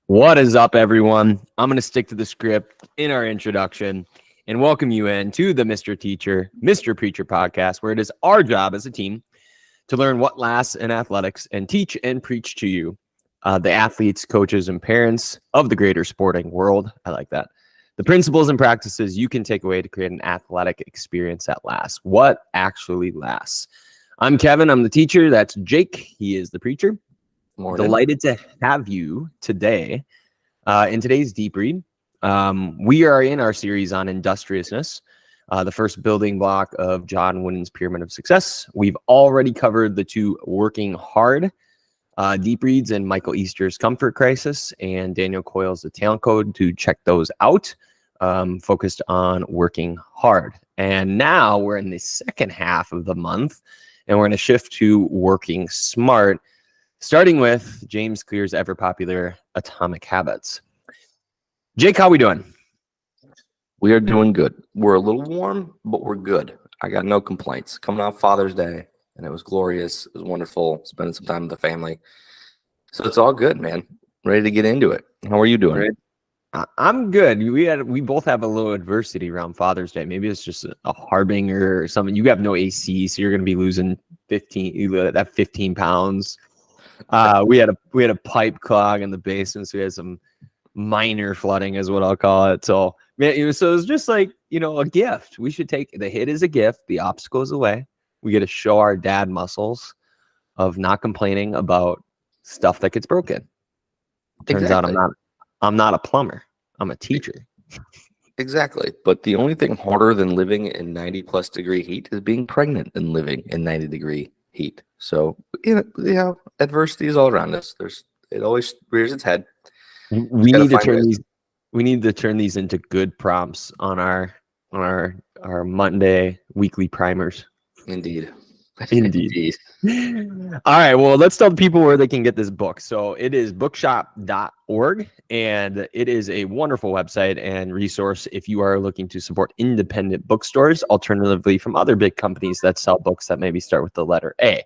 What is up, everyone? I'm going to stick to the script in our introduction and welcome you in to the Mr. Teacher, Mr. Preacher podcast, where it is our job as a team to learn what lasts in athletics and teach and preach to you, the athletes, coaches, and parents of the greater sporting world. I like that. The principles and practices you can take away to create an athletic experience that lasts. What actually lasts? I'm Kevin. I'm the teacher. That's Jake. He is the preacher. Morning. Delighted to have you today. In today's deep read, we are in our series on industriousness, the first building block of John Wooden's Pyramid of Success. We've already covered the two working hard deep reads and Michael Easter's Comfort Crisis and Daniel Coyle's The Talent Code. To check those out, focused on working hard. And now we're in the second half of the month, and we're going to shift to working smart, starting with James Clear's ever popular Atomic Habits. Jake, how we doing? We are doing good. We're a little warm, but we're good. I got no complaints. Coming off Father's Day, and it was glorious. It was wonderful spending some time with the family. So it's all good, man. Ready to get into it. How are you doing? Right. I'm good. We both have a little adversity around Father's Day. Maybe it's just a harbinger or something. You have no AC, so you're going to be losing 15 pounds. We had a pipe clog in the basement, so we had some minor flooding, is what I'll call it. So man, it was just like, a gift. We should take the hit as a gift. The obstacles away. We get to show our dad muscles of not complaining about stuff that gets broken. Turns out I'm not a plumber. I'm a teacher. Exactly. But the only thing harder than living in 90+ degree heat is being pregnant and living in 90-degree heat. So, adversity is all around us. It always rears its head. We need to turn these into good prompts on our Monday weekly primers. Indeed. All right. Well, let's tell the people where they can get this book. So it is bookshop.org, and it is a wonderful website and resource if you are looking to support independent bookstores, alternatively from other big companies that sell books that maybe start with the letter A.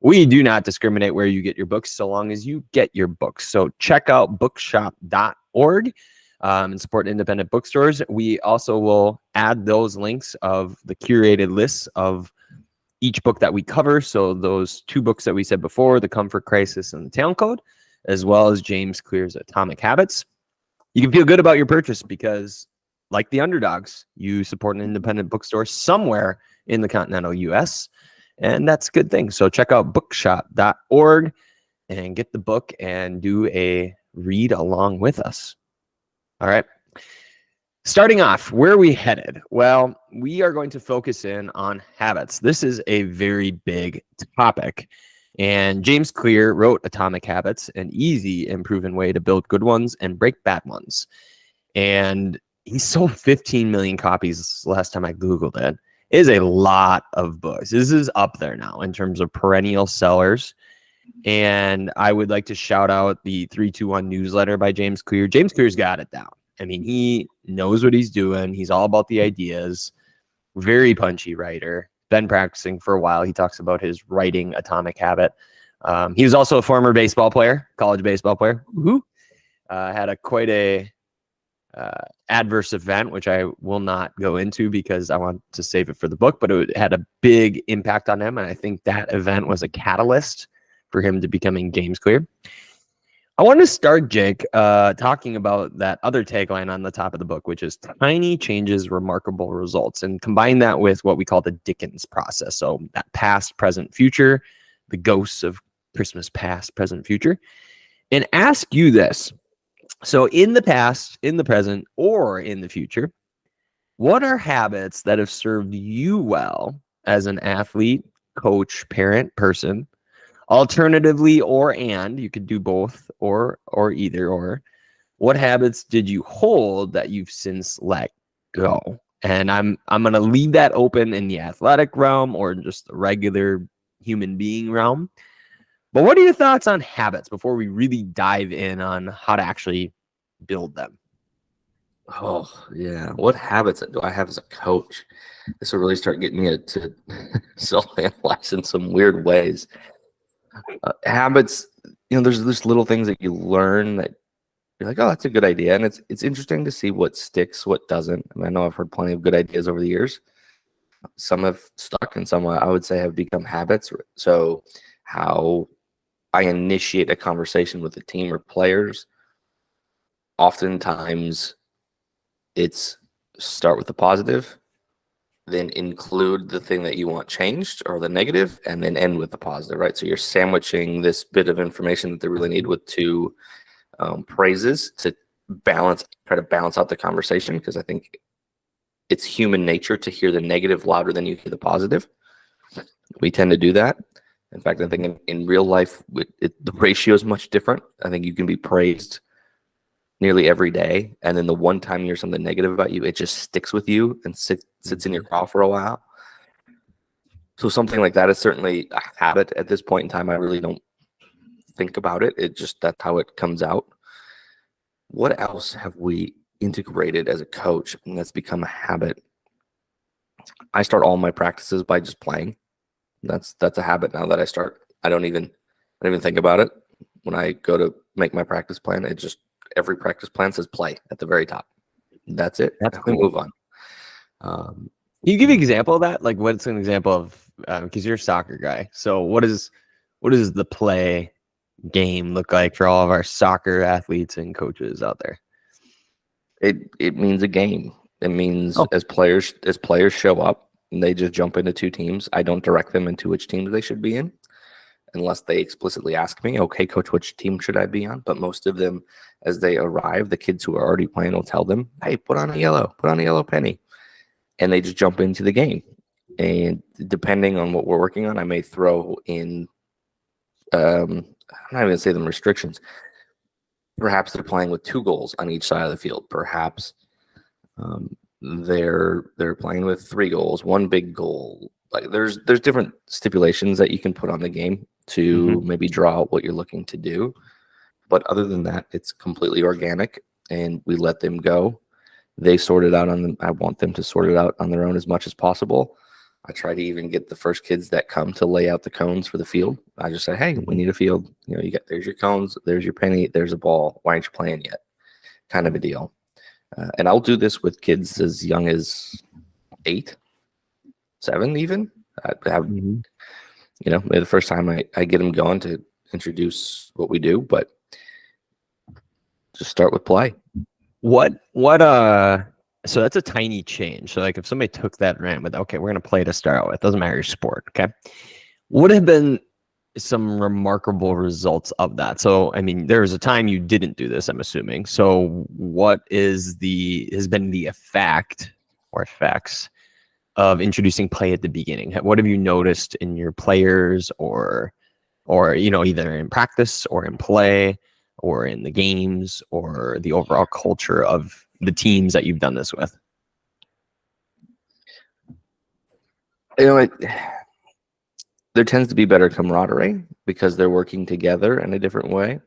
We do not discriminate where you get your books so long as you get your books. So check out bookshop.org and support independent bookstores. We also will add those links of the curated lists of each book that we cover. So those two books that we said before, The Comfort Crisis and The Talent Code, as well as James Clear's Atomic Habits. You can feel good about your purchase because, like the underdogs, you support an independent bookstore somewhere in the continental U.S., and that's a good thing. So check out bookshop.org and get the book and do a read along with us. All right. Starting off, where are we headed? Well, we are going to focus in on habits. This is a very big topic. And James Clear wrote Atomic Habits, an easy and proven way to build good ones and break bad ones. And he sold 15 million copies last time I Googled it. It is a lot of books. This is up there now in terms of perennial sellers. And I would like to shout out the 321 newsletter by James Clear. James Clear's got it down. I mean, he knows what he's doing. He's all about the ideas. Very punchy writer. Been practicing for a while. He talks about his writing atomic habit. He was also a former baseball player, college baseball player. Had quite a adverse event, which I will not go into because I want to save it for the book, but it had a big impact on him. And I think that event was a catalyst for him to becoming James Clear. I want to start, Jake, talking about that other tagline on the top of the book, which is tiny changes, remarkable results, and combine that with what we call the Dickens process. So that past, present, future, the ghosts of Christmas past, present, future, and ask you this. So in the past, in the present, or in the future, what are habits that have served you well as an athlete, coach, parent, person? Alternatively, you could do both or either or. What habits did you hold that you've since let go? And I'm going to leave that open in the athletic realm or just the regular human being realm. But what are your thoughts on habits before we really dive in on how to actually build them? Oh, yeah. What habits do I have as a coach? This will really start getting me to self-analyze in some weird ways. Habits, there's little things that you learn that you're like, oh, that's a good idea. And it's interesting to see what sticks, what doesn't. I mean, I know I've heard plenty of good ideas over the years. Some have stuck and some I would say have become habits. So how I initiate a conversation with the team or players, oftentimes it's start with the positive, then include the thing that you want changed or the negative, and then end with the positive, right? So you're sandwiching this bit of information that they really need with two praises to try to balance out the conversation, because I think it's human nature to hear the negative louder than you hear the positive. We tend to do that. In fact, I think in real life, the ratio is much different. I think you can be praised nearly every day, and then the one time you hear something negative about you, it just sticks with you and sits in your craw for a while. So something like that is certainly a habit at this point in time. I really don't think about it. That's how it comes out. What else have we integrated as a coach and that's become a habit? I start all my practices by just playing. That's a habit now that I start. I don't even think about it. When I go to make my practice plan, every practice plan says play at the very top. That's it. That's We cool. move on. Can you give an example of that? Like, what's an example of, because you're a soccer guy. So what does the play game look like for all of our soccer athletes and coaches out there? It means a game. It means as players show up and they just jump into two teams, I don't direct them into which teams they should be in unless they explicitly ask me, okay, coach, which team should I be on? But most of them, as they arrive, the kids who are already playing will tell them, hey, put on a yellow penny. And they just jump into the game. And depending on what we're working on, I may throw in, I'm not even going to say them restrictions. Perhaps they're playing with 2 goals on each side of the field. Perhaps they're playing with 3 goals, 1 big goal. Like there's different stipulations that you can put on the game to maybe draw out what you're looking to do. But other than that, it's completely organic, and we let them go. They sort it out I want them to sort it out on their own as much as possible. I try to even get the first kids that come to lay out the cones for the field. I just say, hey, we need a field. There's your cones, there's your penny, there's a ball. Why aren't you playing yet? Kind of a deal. And I'll do this with kids as young as 8, 7 even. I have, maybe the first time I get them going to introduce what we do, but just start with play. So that's a tiny change. So like if somebody took that and ran with, okay, we're going to play to start out with, doesn't matter your sport. Okay. What have been some remarkable results of that? So, I mean, there was a time you didn't do this, I'm assuming. So what has been the effect or effects of introducing play at the beginning? What have you noticed in your players or either in practice or in play or in the games or the overall culture of the teams that you've done this with? There tends to be better camaraderie because they're working together in a different way.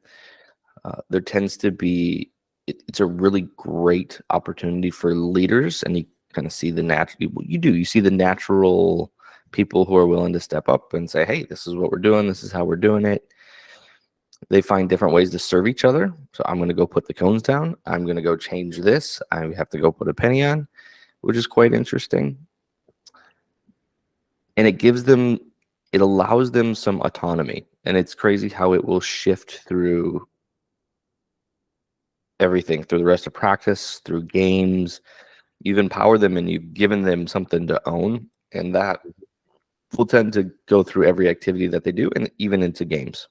There tends to be, it's a really great opportunity for leaders, and you kind of see you see the natural people who are willing to step up and say, hey, this is what we're doing. This is how we're doing it. They find different ways to serve each other. So I'm going to go put the cones down. I'm going to go change this. I have to go put a penny on, which is quite interesting. And it allows them some autonomy. And it's crazy how it will shift through everything, through the rest of practice, through games. You've empowered them and you've given them something to own. And that will tend to go through every activity that they do, and even into games.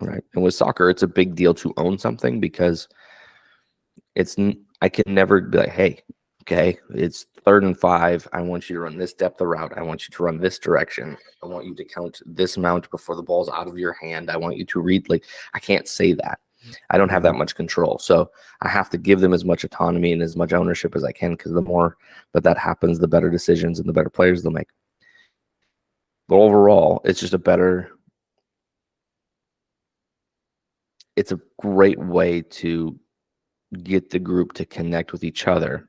Right. And with soccer, it's a big deal to own something because I can never be like, hey, okay, it's 3rd and 5. I want you to run this depth of route. I want you to run this direction. I want you to count this amount before the ball's out of your hand. I want you to read. Like, I can't say that. I don't have that much control. So I have to give them as much autonomy and as much ownership as I can, because the more that happens, the better decisions and the better players they'll make. But overall, it's just it's a great way to get the group to connect with each other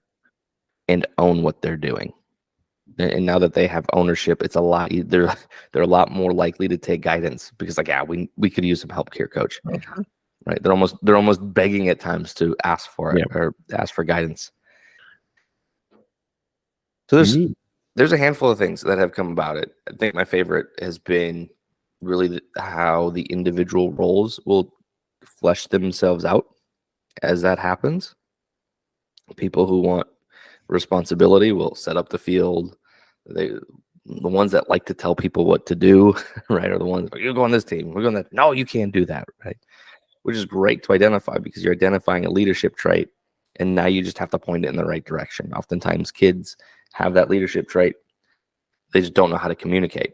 and own what they're doing. And now that they have ownership, it's they're a lot more likely to take guidance because, like, yeah, we could use some help here, coach. right? They're almost begging at times to ask for it Yeah. or ask for guidance. So Neat. there's a handful of things that have come about it. I think my favorite has been really how the individual roles will flesh themselves out as that happens. People who want responsibility will set up the field. The ones that like to tell people what to do, right, are the ones, you go on this team, we're going that. No, you can't do that, right? Which is great to identify because you're identifying a leadership trait, and now you just have to point it in the right direction. Oftentimes, kids have that leadership trait, they just don't know how to communicate.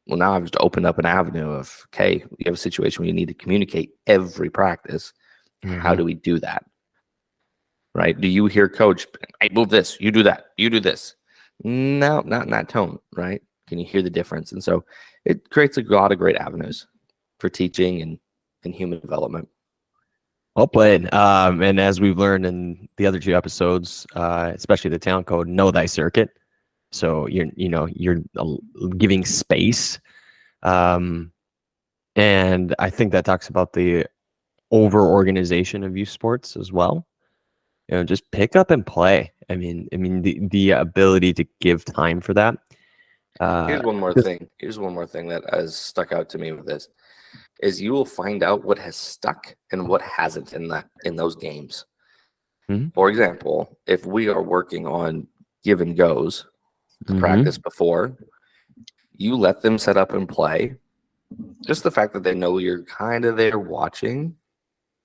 Well, now I've just opened up an avenue of, okay, you have a situation where you need to communicate every practice. How do we do that? Right? Do you hear coach, I move this, you do that, you do this? No, not in that tone, right? Can you hear the difference? And so it creates a lot of great avenues for teaching and human development. Well played. And as we've learned in the other 2 episodes, especially the talent code, know thy circuit. So you're giving space. And I think that talks about the over organization of youth sports as well. Just pick up and play. I mean, the ability to give time for that. Here's one more thing. Here's one more thing that has stuck out to me with this is you will find out what has stuck and what hasn't in those games. Mhm. For example, if we are working on give and goes, the practice before, you let them set up and play. Just the fact that they know you're kind of there watching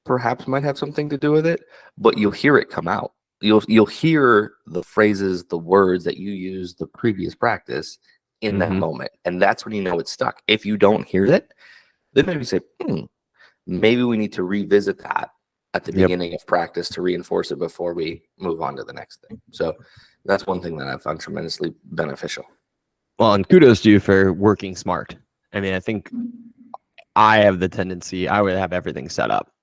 perhaps might have something to do with it, but you'll hear it come out. You'll hear the phrases, the words that you used the previous practice in that moment. And that's when you know it's stuck. If you don't hear it, then maybe say, maybe we need to revisit that at the beginning of practice to reinforce it before we move on to the next thing. So that's one thing that I found tremendously beneficial. Well, and kudos to you for working smart. I mean, I think I have the tendency, I would have everything set up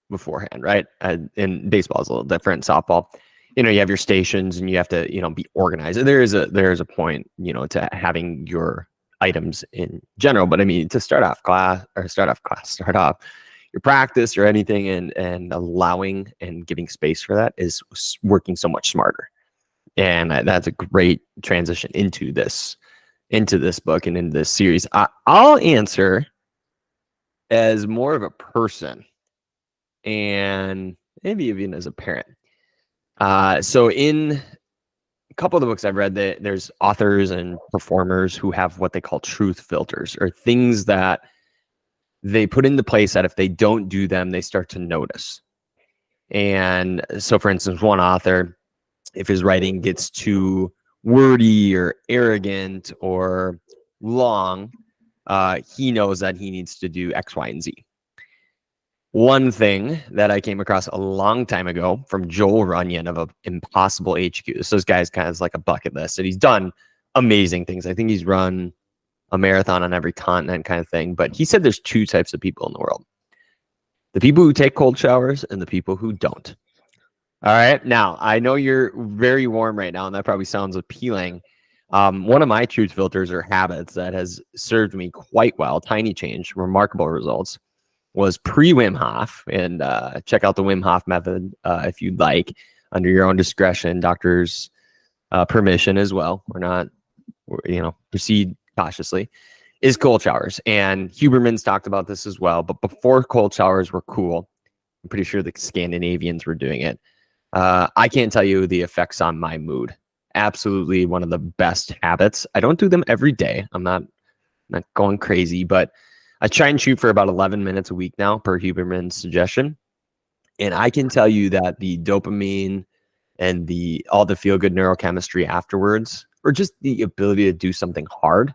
beforehand, right? And baseball is a little different. Softball, you have your stations and you have to, be organized. And there is a point, to having your items in general. But I mean, to start off your practice or anything and allowing and giving space for that is working so much smarter. And that's a great transition into this book and into this series. I'll answer as more of a person and maybe even as a parent. So in a couple of the books I've read, there's authors and performers who have what they call truth filters, or things that they put into place that if they don't do them, they start to notice. And so, for instance, one author, if his writing gets too wordy or arrogant or long, he knows that he needs to do X, Y, and Z. One thing that I came across a long time ago from Joel Runyon of Impossible HQ. So this guy's kind of like a bucket list, and he's done amazing things. I think he's run a marathon on every continent kind of thing. But he said there's 2 types of people in the world: the people who take cold showers and the people who don't. All right. Now, I know you're very warm right now, and that probably sounds appealing. One of my truth filters or habits that has served me quite well, tiny change, remarkable results, was pre-Wim Hof. And check out the Wim Hof method if you'd like, under your own discretion, doctor's permission as well. Proceed cautiously, is cold showers. And Huberman's talked about this as well. But before cold showers were cool, I'm pretty sure the Scandinavians were doing it. I can't tell you the effects on my mood. Absolutely one of the best habits. I don't do them every day. I'm not going crazy, but I try and shoot for about 11 minutes a week now per Huberman's suggestion. And I can tell you that the dopamine and all the feel-good neurochemistry afterwards, or just the ability to do something hard,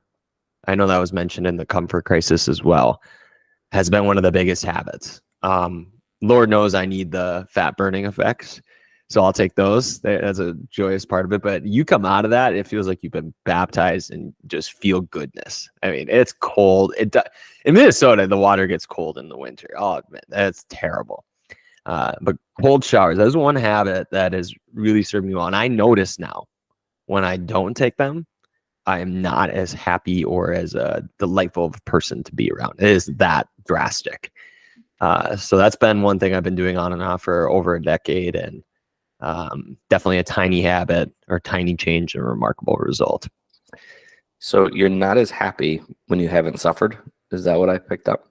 I know that was mentioned in the comfort crisis as well, has been one of the biggest habits. Lord knows I need the fat burning effects, so I'll take those. That's a joyous part of it. But you come out of that, it feels like you've been baptized in just feel goodness. I mean, it's cold. In Minnesota, the water gets cold in the winter. Oh, man, that's terrible. But cold showers, that's one habit that has really served me well. And I notice now when I don't take them, I am not as happy or as delightful of a person to be around. It is that drastic. So that's been one thing I've been doing on and off for over a decade, and definitely a tiny habit or tiny change and a remarkable result. So you're not as happy when you haven't suffered. Is that what I picked up?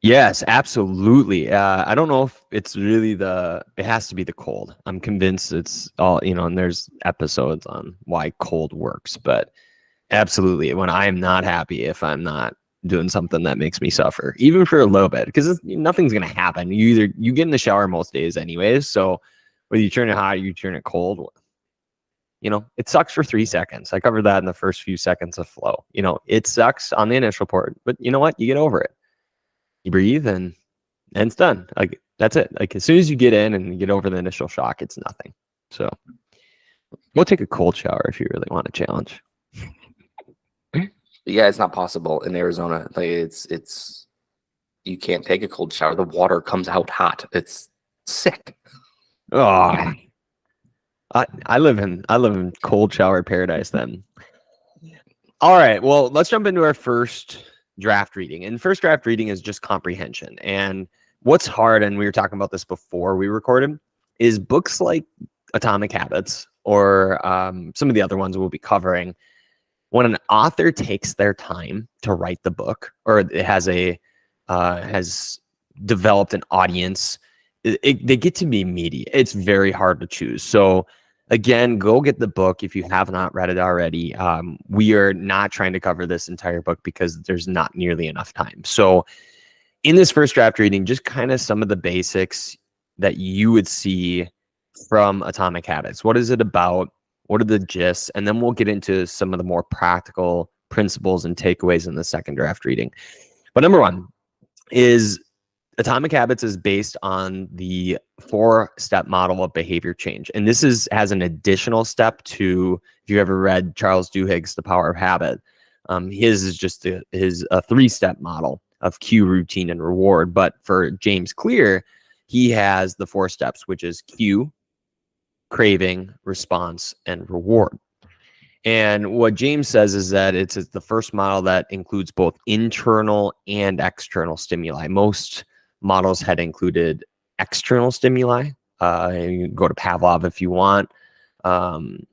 Yes, absolutely. I don't know if it's really it has to be the cold. I'm convinced it's all, and there's episodes on why cold works, but absolutely, when I'm not happy, if I'm not doing something that makes me suffer, even for a little bit, because nothing's going to happen. You get in the shower most days anyways. So whether you turn it hot or you turn it cold, it sucks for 3 seconds. I covered that in the first few seconds of flow. It sucks on the initial part, but you know what? You get over it. You breathe and it's done. Like, that's it. Like, as soon as you get in and you get over the initial shock, it's nothing. So go take a cold shower if you really want a challenge. Yeah, it's not possible in Arizona. Like it's you can't take a cold shower. The water comes out hot. It's sick. Oh, I live in cold shower paradise then. All right. Well, let's jump into our first draft reading. And first draft reading is just comprehension. And what's hard, and we were talking about this before we recorded, is books like Atomic Habits or some of the other ones we'll be covering. When an author takes their time to write the book, or it has developed an audience, they get to be meaty. It's very hard to choose. So again, go get the book if you have not read it already. We are not trying to cover this entire book because there's not nearly enough time. So in this first draft reading, just kind of some of the basics that you would see from Atomic Habits. What is it about? What are the gists? And then we'll get into some of the more practical principles and takeaways in the second draft reading. But number one is Atomic Habits is based on the 4-step model of behavior change. And this has an additional step to, if you ever read Charles Duhigg's The Power of Habit, his is just a 3-step model of cue, routine, and reward. But for James Clear, he has the 4 steps, which is cue, craving, response, and reward. And what James says is that it's the first model that includes both internal and external stimuli. Most models had included external stimuli. You can go to Pavlov if you want, and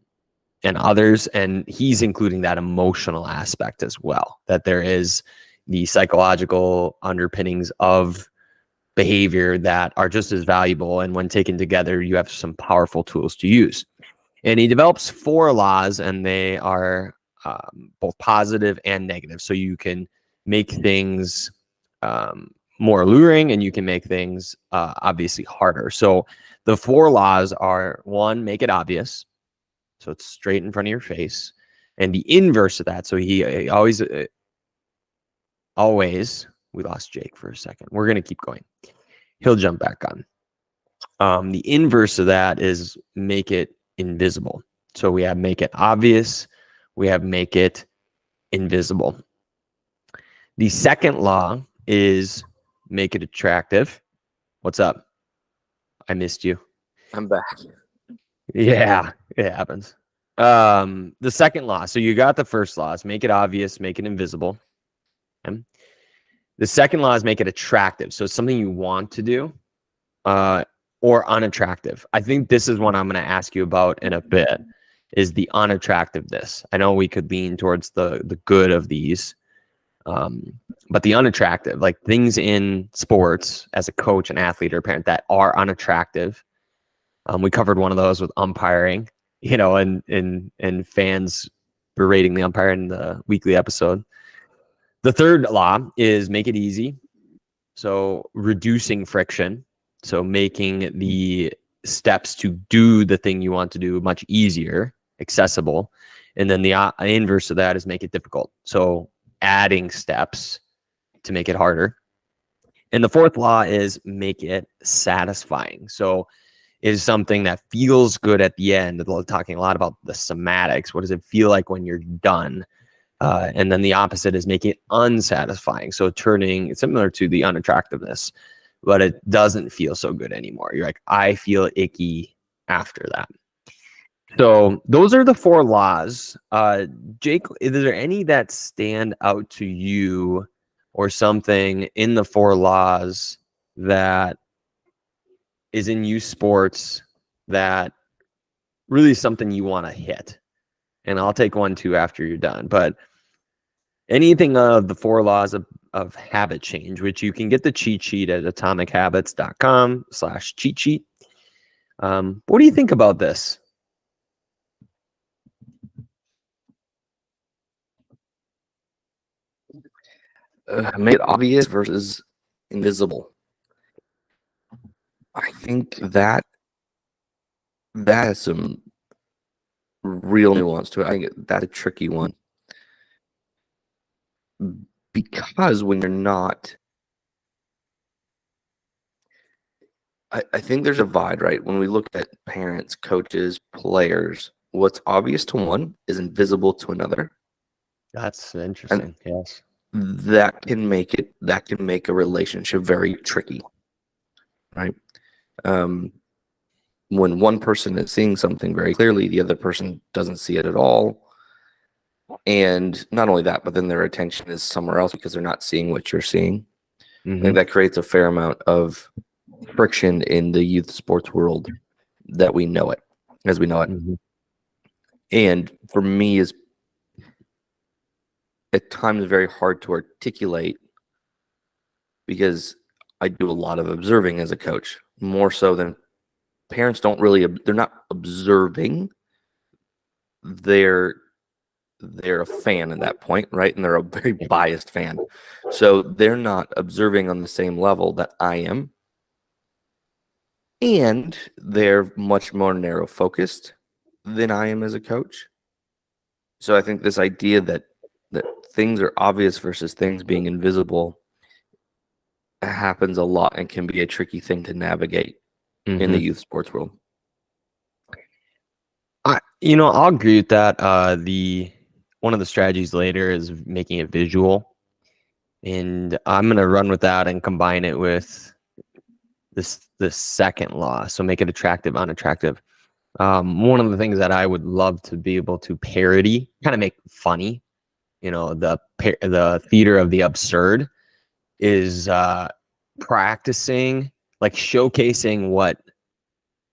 others. And he's including that emotional aspect as well, that there is the psychological underpinnings of behavior that are just as valuable. And when taken together, you have some powerful tools to use. And he develops 4 laws, and they are both positive and negative. So you can make things more alluring, and you can make things obviously harder. So the 4 laws are: 1, make it obvious. So it's straight in front of your face. And the inverse of that, so he always, we lost Jake for a second. We're going to keep going. He'll jump back on. The inverse of that is make it invisible. So we have make it obvious. We have make it invisible. The second law is make it attractive. What's up? I missed you. I'm back. Yeah, it happens. The second law. So you got the first law is make it obvious, make it invisible. Okay. The second law is make it attractive. So it's something you want to do, or unattractive. I think this is what I'm going to ask you about in a bit, is the unattractiveness. I know we could lean towards the good of these, but the unattractive, like things in sports as a coach, an athlete, or a parent that are unattractive. We covered one of those with umpiring, and fans berating the umpire in the weekly episode. The third law is make it easy. So reducing friction. So making the steps to do the thing you want to do much easier, accessible. And then the inverse of that is make it difficult. So adding steps to make it harder. And the fourth law is make it satisfying. So it is something that feels good at the end. We're talking a lot about the somatics. What does it feel like when you're done? And then the opposite is make it unsatisfying. So turning, it's similar to the unattractiveness, but it doesn't feel so good anymore. You're like, I feel icky after that. So those are the 4 laws. Jake, is there any that stand out to you or something in the 4 laws that is in youth sports that really is something you want to hit. And I'll take 1, 2 after you're done. But anything of the 4 laws of habit change, which you can get the cheat sheet at atomichabits.com/cheat sheet. What do you think about this? Make it obvious versus invisible. I think that has some real nuance to it. I think that's a tricky one. Because when you're not, I think there's a divide, right? When we look at parents, coaches, players, what's obvious to one is invisible to another. That's interesting. Yes. That can make a relationship very tricky, right? When one person is seeing something very clearly, the other person doesn't see it at all. And not only that, but then their attention is somewhere else because they're not seeing what you're seeing. I think that creates a fair amount of friction in the youth sports world that we know it, as we know it. And for me, is at times very hard to articulate because I do a lot of observing as a coach, more so than parents don't really, they're not observing. They're a fan at that point, right? And they're a very biased fan. So they're not observing on the same level that I am. And they're much more narrow focused than I am as a coach. So I think this idea that things are obvious versus things being invisible happens a lot and can be a tricky thing to navigate in the youth sports world. I'll agree with that. One of the strategies later is making it visual, and I'm going to run with that and combine it with the second law. So make it attractive, unattractive. One of the things that I would love to be able to parody, kind of make funny, the theater of the absurd, is practicing, like showcasing what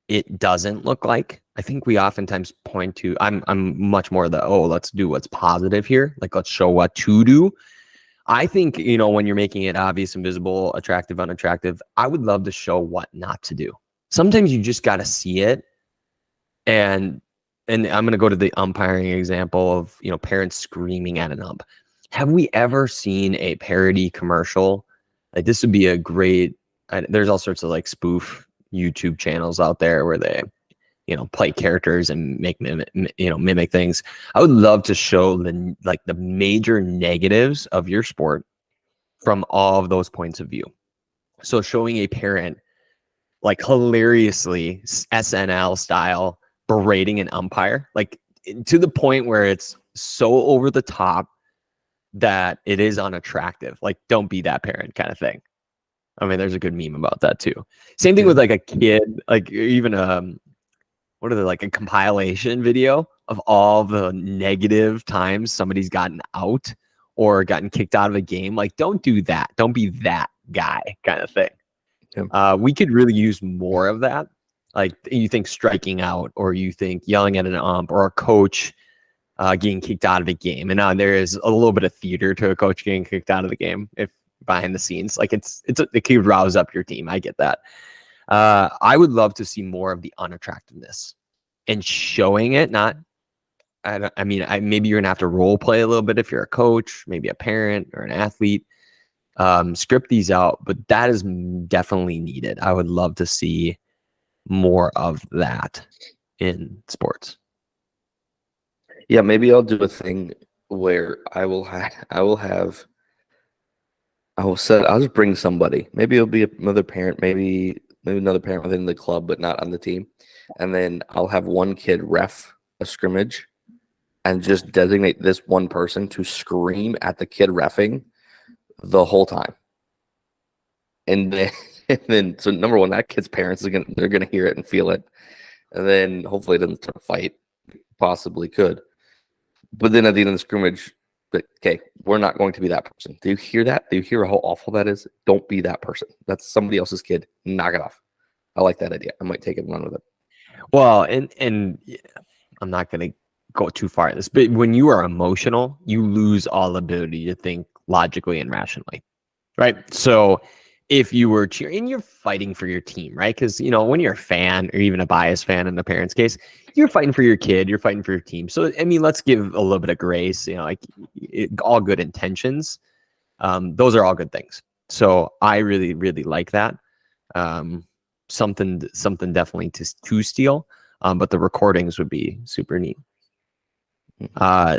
it doesn't look like. I think we oftentimes point to, I'm much more let's do what's positive here. Like, let's show what to do. I think, when you're making it obvious and visible, attractive, unattractive, I would love to show what not to do. Sometimes you just got to see it. And I'm going to go to the umpiring example of, parents screaming at an ump. Have we ever seen a parody commercial? Like, this would be a great, there's all sorts of like spoof YouTube channels out there where they, play characters and make mimic things. I would love to show the major negatives of your sport from all of those points of view. So showing a parent like hilariously SNL style berating an umpire, like to the point where it's so over the top that it is unattractive. Like, don't be that parent kind of thing. I mean, there's a good meme about that too. Same thing with like a kid, like even what are they, like a compilation video of all the negative times somebody's gotten out or gotten kicked out of a game. Like, don't do that. Don't be that guy kind of thing. We could really use more of that. Like, you think striking out, or you think yelling at an ump, or a coach getting kicked out of a game. And now there is a little bit of theater to a coach getting kicked out of the game, if behind the scenes, like it could rouse up your team. I get that. I would love to see more of the unattractiveness and showing it. Not, maybe you're gonna have to role play a little bit if you're a coach, maybe a parent or an athlete. Script these out, but that is definitely needed. I would love to see more of that in sports. Yeah, maybe I'll do a thing where I'll just bring somebody. Maybe it'll be another parent, maybe another parent within the club, but not on the team. And then I'll have one kid ref a scrimmage and just designate this one person to scream at the kid reffing the whole time. And then, so number one, that kid's parents they're gonna hear it and feel it. And then hopefully it doesn't start a fight. Possibly could. But then at the end of the scrimmage, okay, we're not going to be that person. Do you hear that? Do you hear how awful that is? Don't be that person. That's somebody else's kid. Knock it off. I like that idea. I might take it and run with it. Well, and I'm not going to go too far in this, but when you are emotional, you lose all ability to think logically and rationally, right? So if you were cheering, you're fighting for your team, right? Because, you know, when you're a fan or even a biased fan in the parents' case, you're fighting for your kid, you're fighting for your team. So, I mean, let's give a little bit of grace, you know, like all good intentions. Those are all good things. So I really, really like that. Something definitely to steal. But the recordings would be super neat.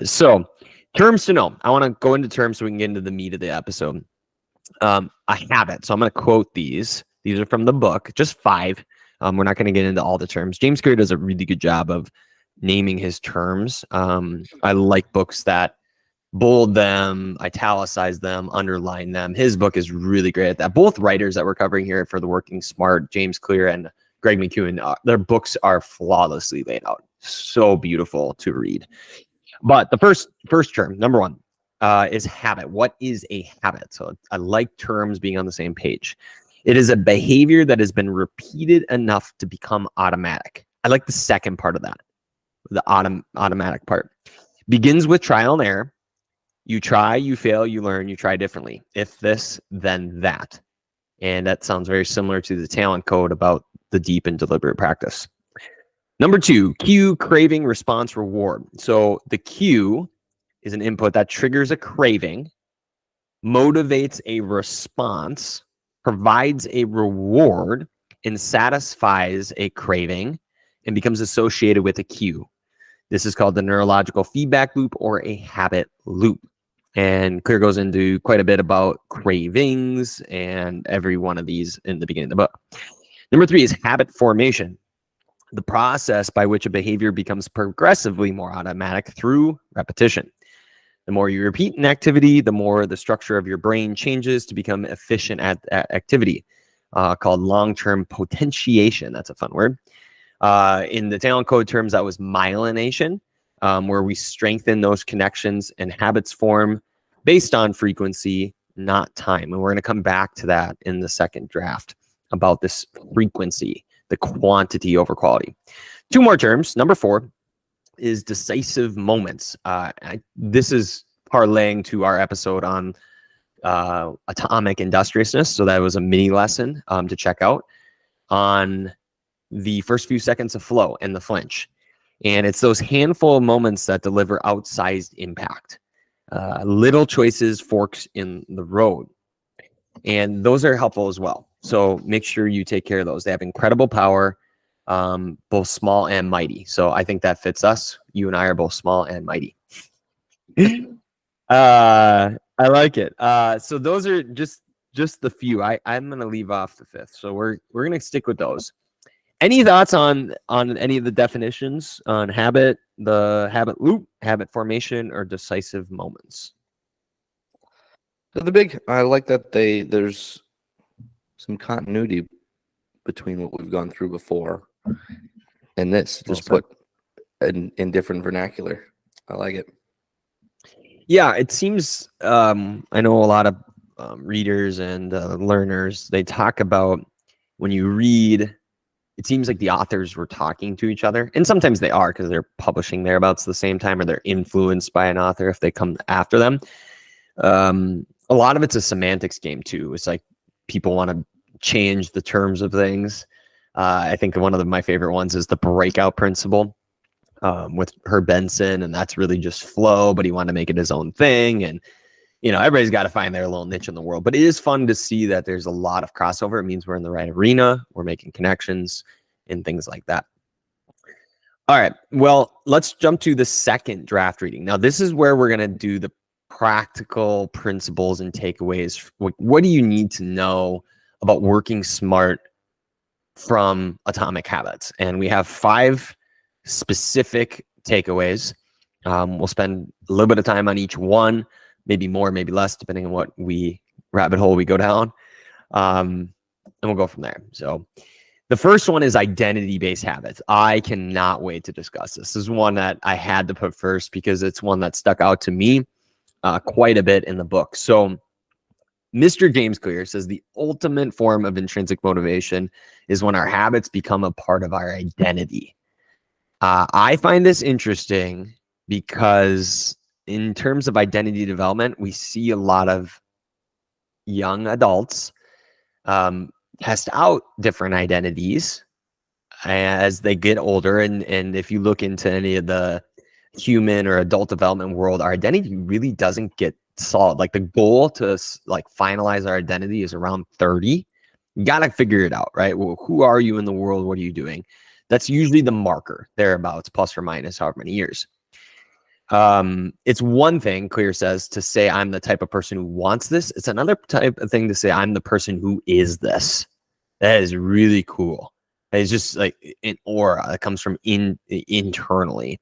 So terms to know. I want to go into terms so we can get into the meat of the episode. A habit. So I'm going to quote these. These are from the book, just 5. We're not going to get into all the terms. James Clear does a really good job of naming his terms. I like books that bold them, italicize them, underline them. His book is really great at that. Both writers that we're covering here for the Working Smart, James Clear and Greg McEwen, their books are flawlessly laid out. So beautiful to read. But the first term, number 1, is habit. What is a habit? So I like terms being on the same page. It is a behavior that has been repeated enough to become automatic. I like the second part of that, the automatic part. Begins with trial and error. You try, you fail, you learn, you try differently. If this, then that. And that sounds very similar to the talent code about the deep and deliberate practice. Number 2, cue, craving, response, reward. So the cue is an input that triggers a craving, motivates a response, provides a reward, and satisfies a craving, and becomes associated with a cue. This is called the neurological feedback loop or a habit loop. And Clear goes into quite a bit about cravings and every one of these in the beginning of the book. Number 3 is habit formation, the process by which a behavior becomes progressively more automatic through repetition. The more you repeat an activity, the more the structure of your brain changes to become efficient at activity, called long-term potentiation. That's a fun word. In the talent code terms, that was myelination, where we strengthen those connections and habits form based on frequency, not time. And we're going to come back to that in the second draft about this frequency, the quantity over quality. 2 more terms. Number 4 is decisive moments. This is parlaying to our episode on atomic industriousness. So that was a mini lesson to check out on the first few seconds of flow and the flinch. And it's those handful of moments that deliver outsized impact. Little choices, forks in the road. And those are helpful as well. So make sure you take care of those. They have incredible power, both small and mighty. So I think that fits us. You and I are both small and mighty. I like it. So those are just the few. I'm going to leave off the 5th. So we're going to stick with those. Any thoughts on any of the definitions on habit, the habit loop, habit formation, or decisive moments? So I like that there's some continuity between what we've gone through before and this, just put in different vernacular. I like it. Yeah, it seems, I know a lot of readers and learners, they talk about when you read, it seems like the authors were talking to each other. And sometimes they are because they're publishing thereabouts at the same time, or they're influenced by an author if they come after them. A lot of it's a semantics game too. It's like people want to change the terms of things. I think one of my favorite ones is the breakout principle with Herb Benson, and that's really just flow, but he wanted to make it his own thing. And, you know, everybody's got to find their little niche in the world, but it is fun to see that there's a lot of crossover. It means we're in the right arena. We're making connections and things like that. All right. Well, let's jump to the second draft reading. Now, this is where we're going to do the practical principles and takeaways. What do you need to know about working smart from Atomic Habits? And we have 5 specific takeaways. We'll spend a little bit of time on each one, maybe more, maybe less, depending on what rabbit hole we go down. And we'll go from there. So the first one is identity-based habits. I cannot wait to discuss this. This is one that I had to put first because it's one that stuck out to me. quite a bit in the book. So Mr. James Clear says the ultimate form of intrinsic motivation is when our habits become a part of our identity. I find this interesting because in terms of identity development, we see a lot of young adults test out different identities as they get older. And if you look into any of the human or adult development world, our identity really doesn't get solid. Like the goal to like finalize our identity is around 30. You got to figure it out, right? Well, who are you in the world? What are you doing? That's usually the marker, thereabouts, plus or minus however many years. It's one thing, Clear says, to say I'm the type of person who wants this. It's another type of thing to say I'm the person who is this. That is really cool. It's just like an aura that comes from internally.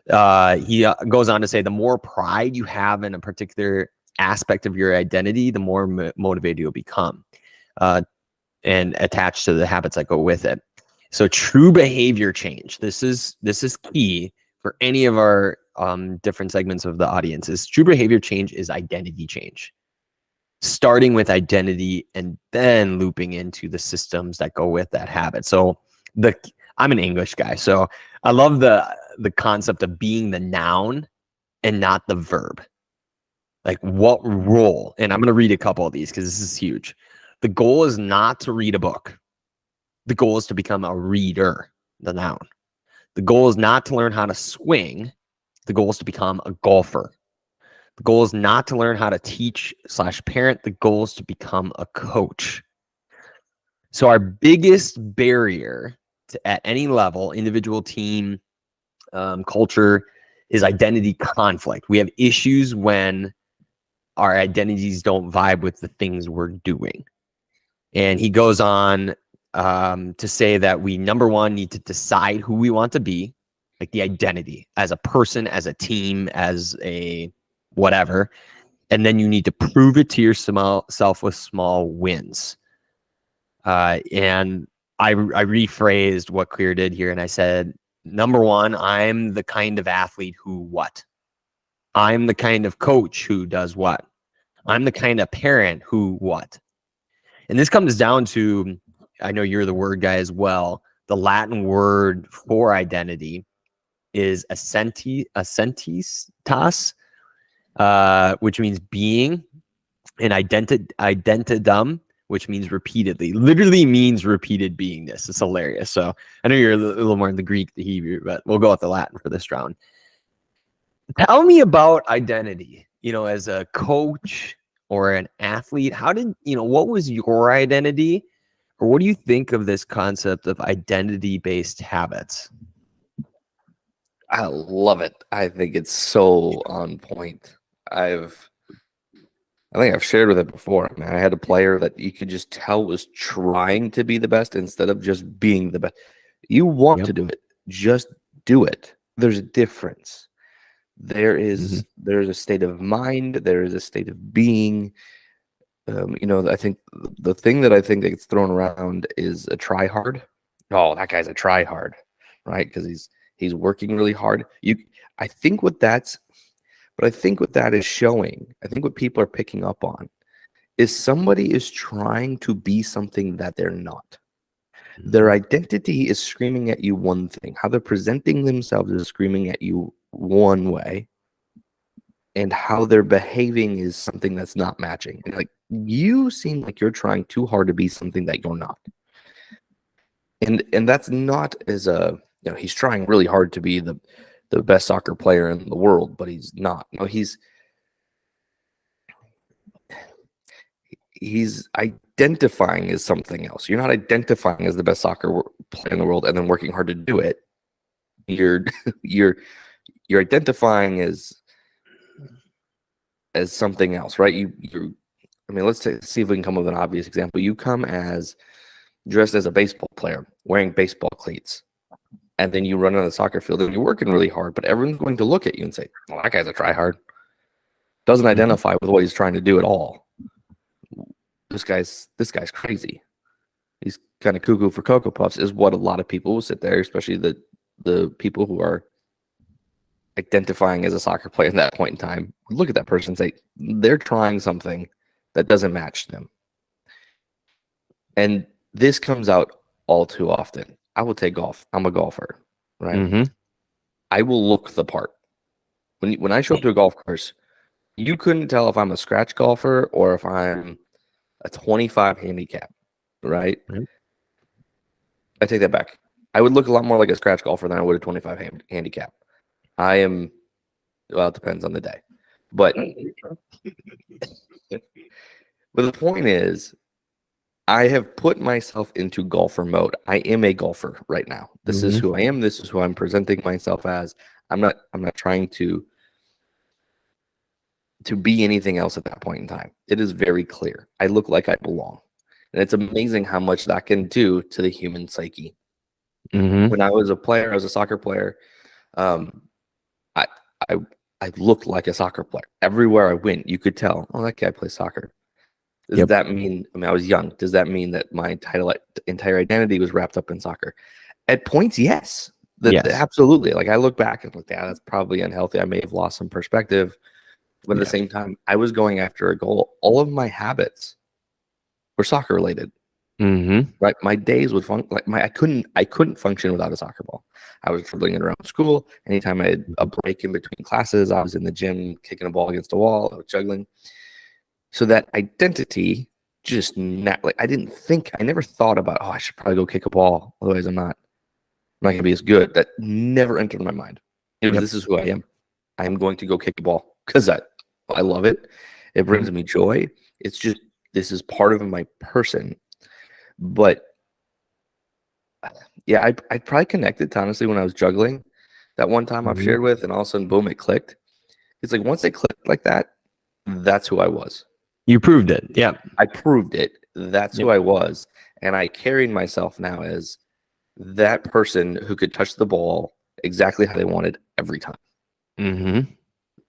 He goes on to say the more pride you have in a particular aspect of your identity, the more motivated you'll become, and attached to the habits that go with it. So true behavior change. This is key for any of our different segments of the audiences. True behavior change is identity change, starting with identity and then looping into the systems that go with that habit. So I'm an English guy, so I love the concept of being the noun and not the verb. Like what role? And I'm going to read a couple of these because this is huge. The goal is not to read a book. The goal is to become a reader, the noun. The goal is not to learn how to swing. The goal is to become a golfer. The goal is not to learn how to teach/parent. The goal is to become a coach. So our biggest barrier at any level, individual, team, culture, is identity conflict. We have issues when our identities don't vibe with the things we're doing. And he goes on to say that we, number one, need to decide who we want to be, like the identity as a person, as a team, as a whatever. And then you need to prove it to yourself with small wins. And I rephrased what Clear did here. And I said, number one, I'm the kind of athlete who what? I'm the kind of coach who does what? I'm the kind of parent who what? And this comes down to, I know you're the word guy as well. The Latin word for identity is identitas, which means being, and identidum, which means repeatedly. Literally means repeated beingness. It's hilarious. So I know you're a little more in the Greek, the Hebrew, but we'll go with the Latin for this round. Tell me about identity. As a coach or an athlete, what was your identity, or what do you think of this concept of identity-based habits? I love it. I think it's so on point. I think I've shared with it before. I had a player that you could just tell was trying to be the best instead of just being the best. You want to do it, just do it. There's a difference. There's a state of mind. There is a state of being. I think the thing that I think that gets thrown around is a try hard. Oh, that guy's a try hard, right? Because he's working really hard. I think what that is showing, I think what people are picking up on is somebody is trying to be something that they're not. Their identity is screaming at you one thing. How they're presenting themselves is screaming at you one way. And how they're behaving is something that's not matching. And like, you seem like you're trying too hard to be something that you're not. And that's not as he's trying really hard to be the best soccer player in the world, but he's not. No, he's identifying as something else. You're not identifying as the best soccer player in the world and then working hard to do it. You're identifying as something else, right? Let's see if we can come up with an obvious example. You come dressed as a baseball player, wearing baseball cleats, and then you run on the soccer field and you're working really hard, but everyone's going to look at you and say, well, that guy's a tryhard. Doesn't identify with what he's trying to do at all. This guy's crazy. He's kind of cuckoo for Cocoa Puffs is what a lot of people will sit there, especially the people who are identifying as a soccer player at that point in time would look at that person and say, they're trying something that doesn't match them. And this comes out all too often. I will take golf. I'm a golfer, right? Mm-hmm. I will look the part. When I show up to a golf course, you couldn't tell if I'm a scratch golfer or if I'm a 25 handicap, right? Right. I take that back. I would look a lot more like a scratch golfer than I would a 25 handicap. I am, well, it depends on the day. But the point is, I have put myself into golfer mode. I am a golfer right now. This is who I am. This is who I'm presenting myself as. I'm not trying to be anything else at that point in time. It is very clear. I look like I belong. And it's amazing how much that can do to the human psyche. Mm-hmm. When I was a player, I was a soccer player. I looked like a soccer player. Everywhere I went, you could tell, oh, that guy plays soccer. Does that mean, I mean, I was young. Does that mean that my entire identity was wrapped up in soccer? At points, yes. Yes. Absolutely. Like I look back and look, yeah, that's probably unhealthy. I may have lost some perspective. But at the same time, I was going after a goal. All of my habits were soccer related. Mm-hmm. Right. My days would I couldn't function without a soccer ball. I was dribbling it around school. Anytime I had a break in between classes, I was in the gym kicking a ball against a wall. I was juggling. So that identity just I never thought about, oh, I should probably go kick a ball. Otherwise I'm not gonna be as good. That never entered my mind. This is who I am. I am going to go kick a ball because I love it. It brings me joy. It's just, this is part of my person. But yeah, I probably connected to, honestly, when I was juggling that one time I've shared with, and all of a sudden, boom, it clicked. It's like once it clicked like that, that's who I was. You proved it. Yeah. I proved it. That's who I was. And I carried myself now as that person who could touch the ball exactly how they wanted every time. Mm-hmm.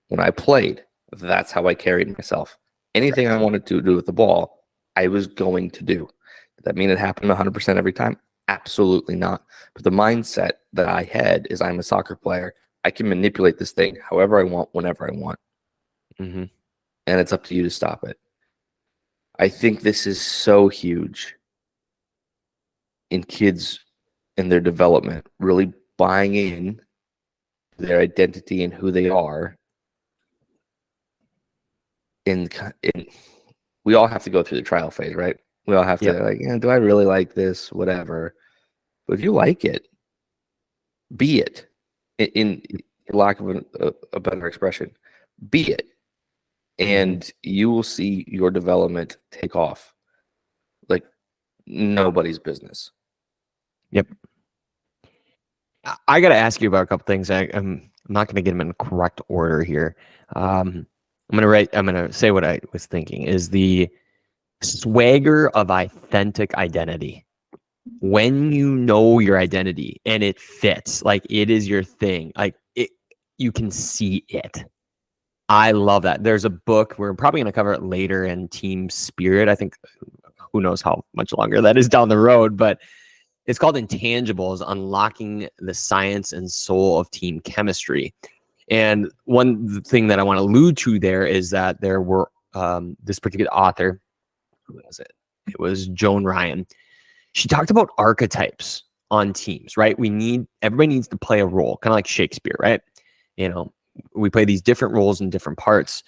When I played, that's how I carried myself. Anything I wanted to do with the ball, I was going to do. Did that mean it happened 100% every time? Absolutely not. But the mindset that I had is, I'm a soccer player. I can manipulate this thing however I want, whenever I want. Mm-hmm. And it's up to you to stop it. I think this is so huge in kids and their development, really buying in their identity and who they are. And we all have to go through the trial phase, right? We all have to do I really like this? Whatever. But if you like it, be it. In lack of a better expression, be it. And you will see your development take off like nobody's business. Yep. I got to ask you about a couple things. I'm not going to get them in correct order here. I'm going to say what I was thinking is the swagger of authentic identity. When you know your identity and it fits, like it is your thing, like you can see it. I love that. There's a book, we're probably going to cover it later, in Team Spirit. I think, who knows how much longer that is down the road, but it's called Intangibles: Unlocking the Science and Soul of Team Chemistry. And one thing that I want to allude to there is that there were this particular author, who was it? It was Joan Ryan. She talked about archetypes on teams, right? Everybody needs to play a role, kind of like Shakespeare, right? We play these different roles in different parts.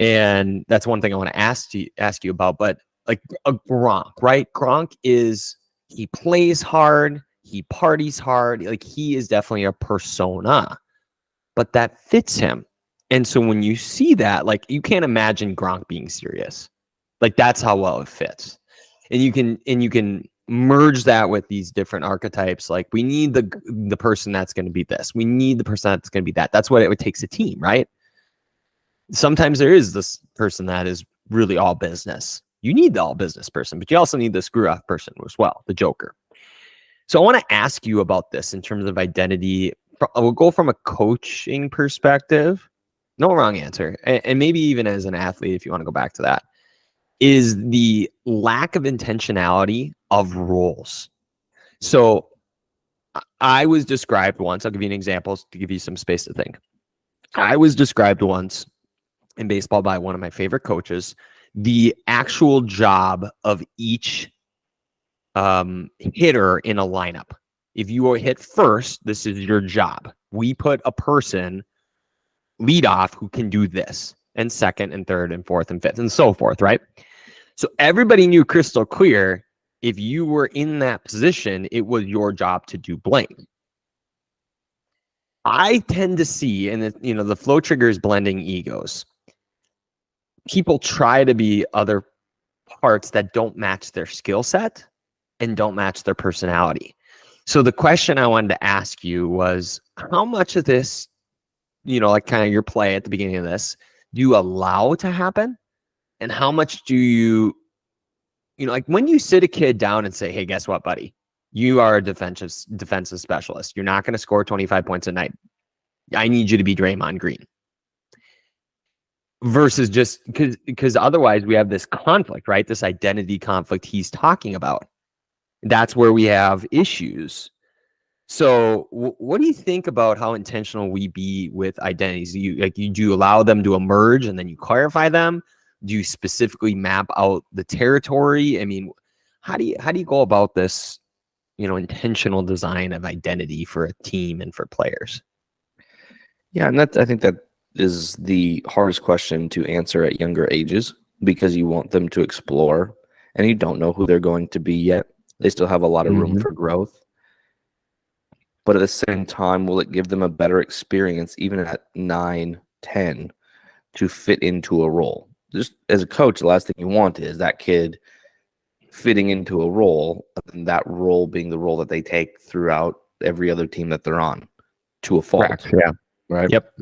And that's one thing I want to ask you about. But like a Gronk, right? Gronk he plays hard, he parties hard, like he is definitely a persona, but that fits him. And so when you see that, like you can't imagine Gronk being serious. Like that's how well it fits. And you can merge that with these different archetypes. Like we need the person that's going to be this. We need the person that's going to be that. That's what it takes a team, right? Sometimes there is this person that is really all business. You need the all business person, but you also need the screw off person as well, the joker. So I want to ask you about this in terms of identity. We'll go from a coaching perspective. No wrong answer. And maybe even as an athlete, if you want to go back to that, is the lack of intentionality of roles. So I was described once, I'll give you an example to give you some space to think. I was described once in baseball by one of my favorite coaches, the actual job of each hitter in a lineup. If you hit first, this is your job. We put a person lead off who can do this, and second and third and fourth and fifth and so forth, right? So everybody knew crystal clear, if you were in that position, it was your job to do blank. I tend to see, and the flow trigger is blending egos. People try to be other parts that don't match their skill set and don't match their personality. So the question I wanted to ask you was, how much of this, like kind of your play at the beginning of this, do you allow to happen? And how much do you, like when you sit a kid down and say, hey, guess what, buddy? You are a defensive specialist. You're not going to score 25 points a night. I need you to be Draymond Green. Versus just because otherwise we have this conflict, right? This identity conflict he's talking about. That's where we have issues. So what do you think about how intentional we be with identities? Do you allow them to emerge and then you clarify them? Do you specifically map out the territory? I mean, how do you go about this, intentional design of identity for a team and for players? Yeah, and I think that is the hardest question to answer at younger ages, because you want them to explore and you don't know who they're going to be yet. They still have a lot of room for growth. But at the same time, will it give them a better experience even at 9, 10 to fit into a role? Just as a coach, the last thing you want is that kid fitting into a role, and that role being the role that they take throughout every other team that they're on to a fault. Correct. Yeah. Right. Yep.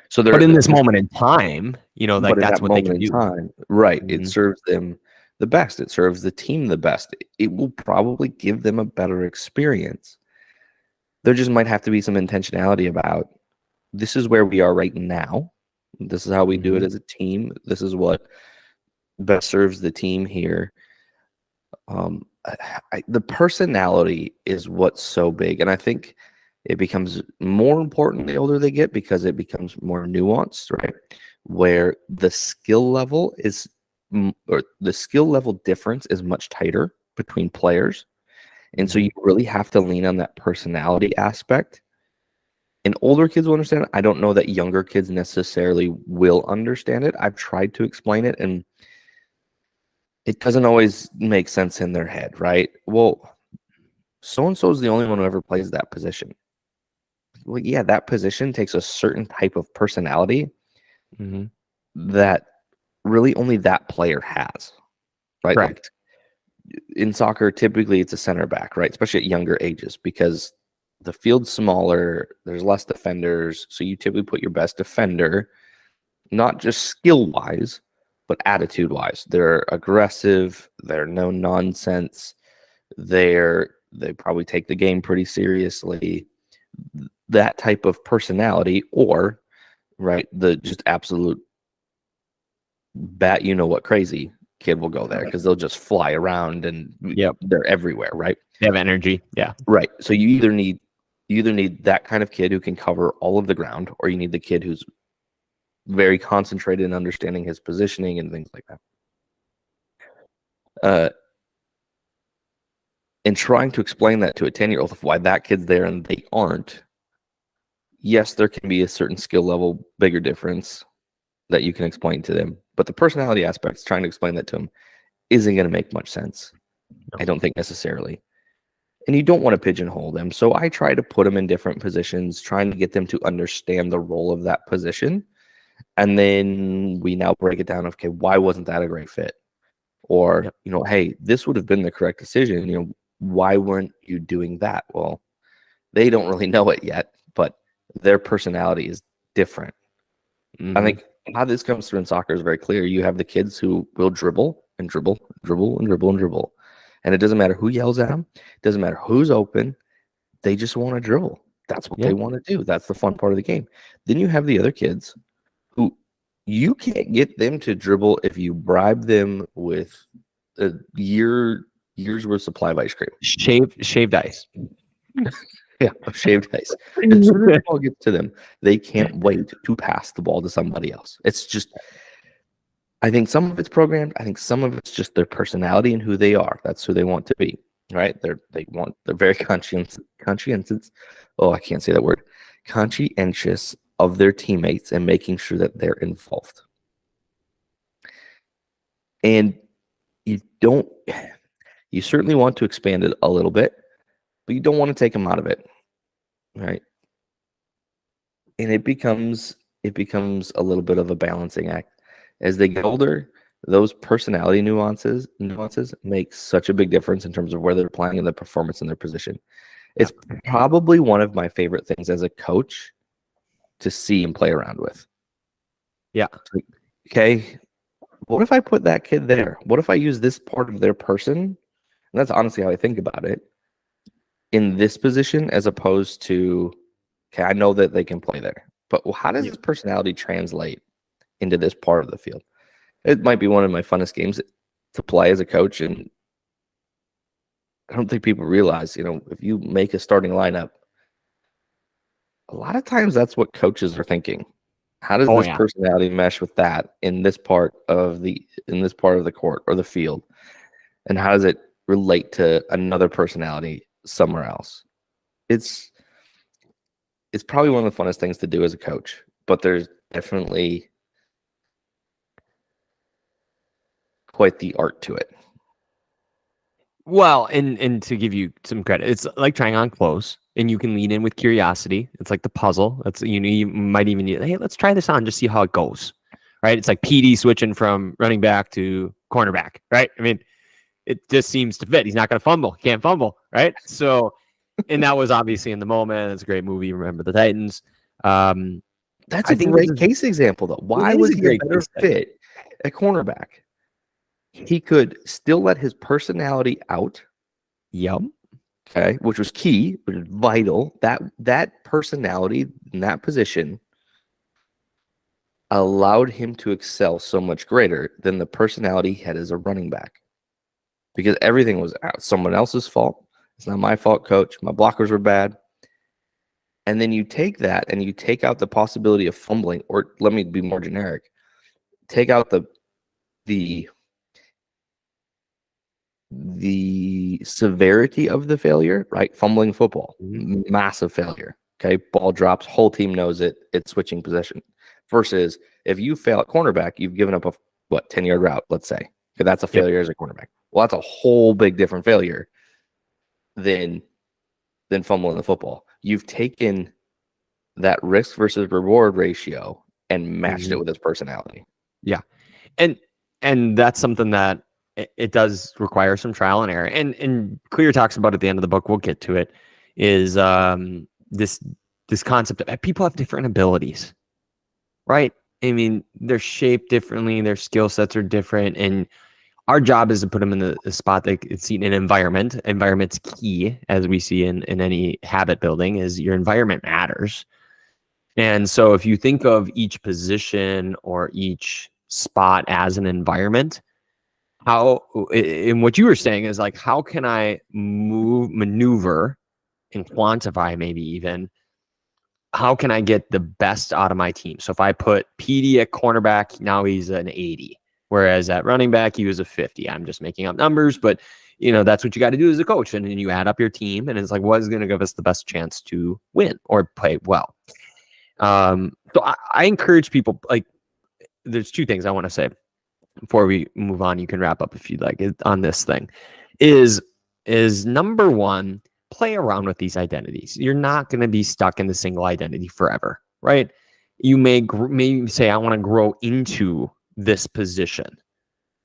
So but in this moment in time, like that's what they can do. Right. It serves them the best. It serves the team the best. It will probably give them a better experience. There just might have to be some intentionality about, this is where we are right now. This is how we do it as a team. This is what best serves the team here. The personality is what's so big. And I think it becomes more important the older they get, because it becomes more nuanced, right? Where the skill level difference is much tighter between players. And so you really have to lean on that personality aspect. And older kids will understand it. I don't know that younger kids necessarily will understand it. I've tried to explain it, and it doesn't always make sense in their head, right? Well, so-and-so is the only one who ever plays that position. Well, yeah, that position takes a certain type of personality that really only that player has, right? Right. Like in soccer, typically it's a center back, right? Especially at younger ages, because the field's smaller, there's less defenders, so you typically put your best defender, not just skill-wise, but attitude-wise. They're aggressive, they're no nonsense, they probably take the game pretty seriously. That type of personality, or right, the just absolute bat, what crazy kid will go there, because they'll just fly around and they're everywhere, right? They have energy. Yeah. Right. So you either need that kind of kid who can cover all of the ground, or you need the kid who's very concentrated in understanding his positioning and things like that. And trying to explain that to a 10-year-old of why that kid's there and they aren't. Yes, there can be a certain skill level, bigger difference that you can explain to them. But the personality aspects, trying to explain that to them, isn't going to make much sense. No. I don't think necessarily. And you don't want to pigeonhole them. So I try to put them in different positions, trying to get them to understand the role of that position. And then we now break it down of, okay, why wasn't that a great fit? Or, hey, this would have been the correct decision. Why weren't you doing that? Well, they don't really know it yet, but their personality is different. I think how this comes through in soccer is very clear. You have the kids who will dribble and dribble, dribble and dribble and dribble. And it doesn't matter who yells at them. It doesn't matter who's open. They just want to dribble. That's what they want to do. That's the fun part of the game. Then you have the other kids who you can't get them to dribble if you bribe them with a year's worth supply of ice cream. Shaved ice. Yeah, shaved ice. As soon as the ball gets to them, they can't wait to pass the ball to somebody else. It's just, I think some of it's programmed. I think some of it's just their personality and who they are. That's who they want to be, right? They're very conscientious. Oh, I can't say that word. Conscientious of their teammates and making sure that they're involved. And you don't, you certainly want to expand it a little bit, but you don't want to take them out of it, right? And it becomes a little bit of a balancing act. As they get older, those personality nuances make such a big difference in terms of where they're playing and the performance in their position. It's probably one of my favorite things as a coach to see and play around with. Yeah. Okay, what if I put that kid there? What if I use this part of their person? And that's honestly how I think about it, in this position, as opposed to, okay, I know that they can play there, but how does this personality translate into this part of the field? It might be one of my funnest games to play as a coach, and I don't think people realize, if you make a starting lineup, a lot of times that's what coaches are thinking. How does this personality mesh with that in this part of the court or the field? And how does it relate to another personality somewhere else? It's probably one of the funnest things to do as a coach, but there's definitely quite the art to it. Well, and to give you some credit, it's like trying on clothes, and you can lean in with curiosity. It's like the puzzle. That's you might even need, hey, let's try this on, just see how it goes. Right? It's like PD switching from running back to cornerback, right? I mean, it just seems to fit. He's not going to fumble. He can't fumble, right? So, and that was obviously in the moment. It's a great movie. Remember the Titans. That's a great case example, though. Why was he a better fit at cornerback? He could still let his personality out. Yep. Okay, which was key, which is vital. That personality in that position allowed him to excel so much greater than the personality he had as a running back. Because everything was someone else's fault. It's not my fault, coach. My blockers were bad. And then you take that and you take out the possibility of fumbling, or let me be more generic. Take out the severity of the failure, right? Fumbling football, massive failure. Okay, ball drops, whole team knows it. It's switching possession. Versus if you fail at cornerback, you've given up a 10-yard route, let's say. Okay, that's a failure as a cornerback. Well, that's a whole big different failure than fumbling the football. You've taken that risk versus reward ratio and matched it with his personality. Yeah, and that's something that it does require some trial and error. And Clear talks about at the end of the book, we'll get to it, is this concept of people have different abilities, right? I mean, they're shaped differently, their skill sets are different, and our job is to put them in the spot that it's in an environment. Environment's key, as we see in any habit building, is your environment matters. And so if you think of each position or each spot as an environment, and what you were saying is like, how can I maneuver and quantify, maybe even, how can I get the best out of my team? So if I put PD at cornerback, now he's an 80. Whereas at running back, he was a 50. I'm just making up numbers, but that's what you got to do as a coach. And then you add up your team, and it's like, what is going to give us the best chance to win or play well? So I encourage people, like, there's two things I want to say before we move on. You can wrap up if you'd like on this thing. Is number one, play around with these identities. You're not going to be stuck in the single identity forever, right? You may say, I want to grow into this position,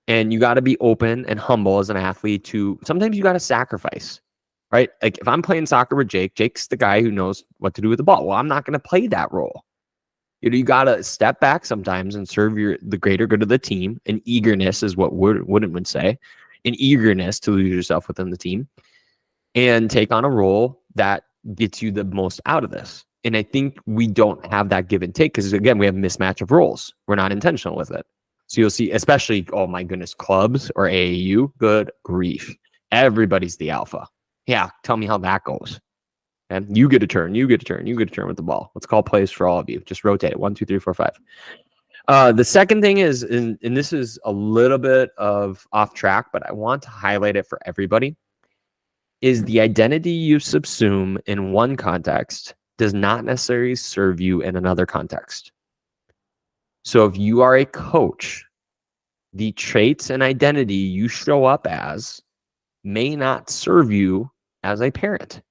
and you got to be open and humble as an athlete to sometimes you got to sacrifice, right? Like if I'm playing soccer with Jake's the guy who knows what to do with the ball. Well, I'm not going to play that role. You got to step back sometimes and serve the greater good of the team. And eagerness is what Wooden would say, an eagerness to lose yourself within the team and take on a role that gets you the most out of this. And I think we don't have that give and take because, again, we have a mismatch of roles. We're not intentional with it. So you'll see, especially, oh my goodness, clubs or AAU, good grief. Everybody's the alpha. Yeah, tell me how that goes. And you get a turn, you get a turn, you get a turn with the ball. Let's call plays for all of you. Just rotate it. 1, 2, 3, 4, 5. The second thing is, and this is a little bit of off track, but I want to highlight it for everybody, is the identity you subsume in one context does not necessarily serve you in another context. So if you are a coach, the traits and identity you show up as may not serve you as a parent.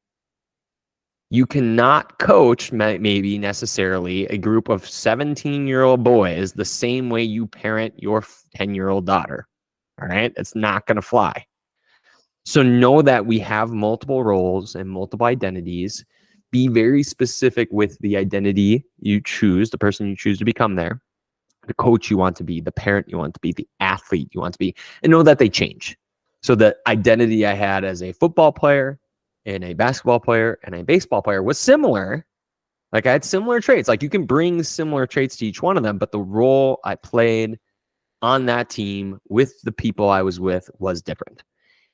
You cannot coach maybe necessarily a group of 17-year-old boys the same way you parent your 10-year-old daughter. All right. It's not going to fly. So know that we have multiple roles and multiple identities. Be very specific with the identity you choose, the person you choose to become there, the coach you want to be, the parent you want to be, the athlete you want to be, and know that they change. So the identity I had as a football player and a basketball player and a baseball player was similar. Like I had similar traits. Like you can bring similar traits to each one of them, but the role I played on that team with the people I was with was different.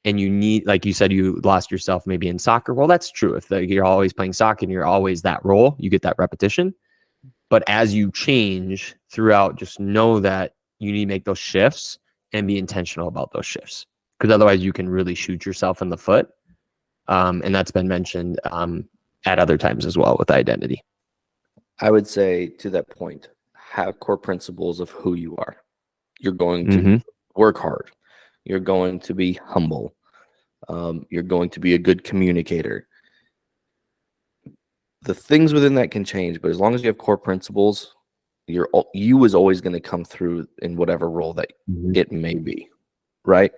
And you need, like you said, you lost yourself maybe in soccer. Well, that's true. If you're always playing soccer and you're always that role, you get that repetition. But as you change throughout, just know that you need to make those shifts and be intentional about those shifts, because otherwise you can really shoot yourself in the foot. And that's been mentioned at other times as well with identity. I would say to that point, have core principles of who you are. You're going to work hard. You're going to be humble. You're going to be a good communicator. The things within that can change, but as long as you have core principles, you is always going to come through in whatever role that it may be, right?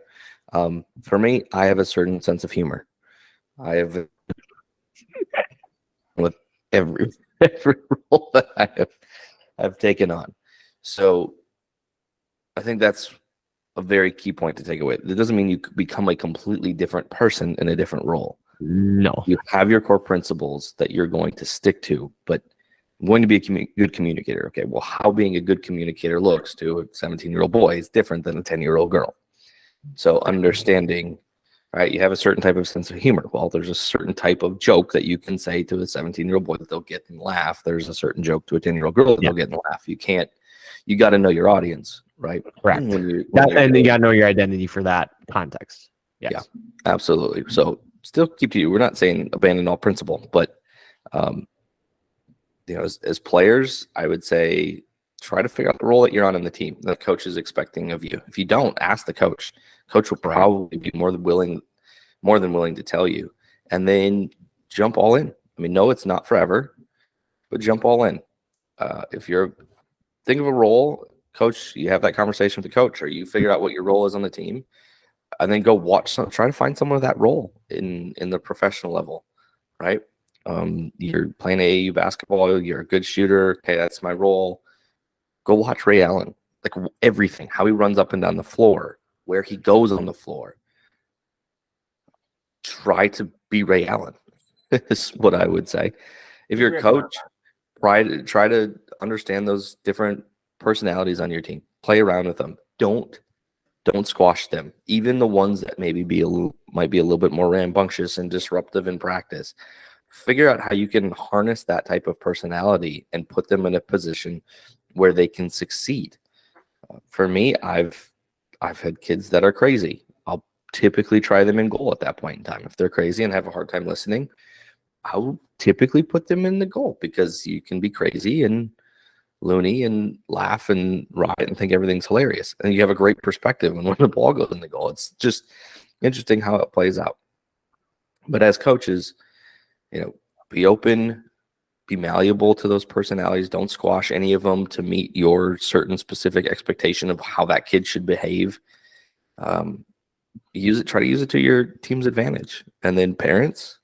For me, I have a certain sense of humor. I have with every role that I've taken on. So I think that's a very key point to take away. That doesn't mean you become a completely different person in a different role. No. You have your core principles that you're going to stick to, but I'm going to be a good communicator. Okay, well, how being a good communicator looks to a 17-year-old boy is different than a 10-year-old girl. So understanding, right, you have a certain type of sense of humor. Well, there's a certain type of joke that you can say to a 17-year-old boy that they'll get and laugh. There's a certain joke to a 10-year-old girl that they'll get and laugh. You got to know your audience, right? Correct. And you got to know your identity for that context. Yes. Yeah, absolutely. So still keep to you. We're not saying abandon all principle, but as players, I would say try to figure out the role that you're on in the team that the coach is expecting of you. If you don't, ask the coach. Coach will probably be more than willing to tell you, and then jump all in. I mean, no, it's not forever, but jump all in. If you're think of a role, coach, you have that conversation with the coach, or you figure out what your role is on the team, and then go try to find someone of that role in the professional level, right? You're playing AAU basketball, you're a good shooter. Okay, that's my role. Go watch Ray Allen, like everything, how he runs up and down the floor, where he goes on the floor. Try to be Ray Allen. Is what I would say. If you're a coach, try to understand those different personalities on your team. Play around with them. Don't squash them. Even the ones that might be a little bit more rambunctious and disruptive in practice. Figure out how you can harness that type of personality and put them in a position where they can succeed. For me, I've had kids that are crazy. I'll typically try them in goal at that point in time. If they're crazy and have a hard time listening, I'll typically put them in the goal, because you can be crazy and loony and laugh and riot and think everything's hilarious. And you have a great perspective when the ball goes in the goal. It's just interesting how it plays out. But as coaches, be open, be malleable to those personalities. Don't squash any of them to meet your certain specific expectation of how that kid should behave. Try to use it to your team's advantage. And then parents,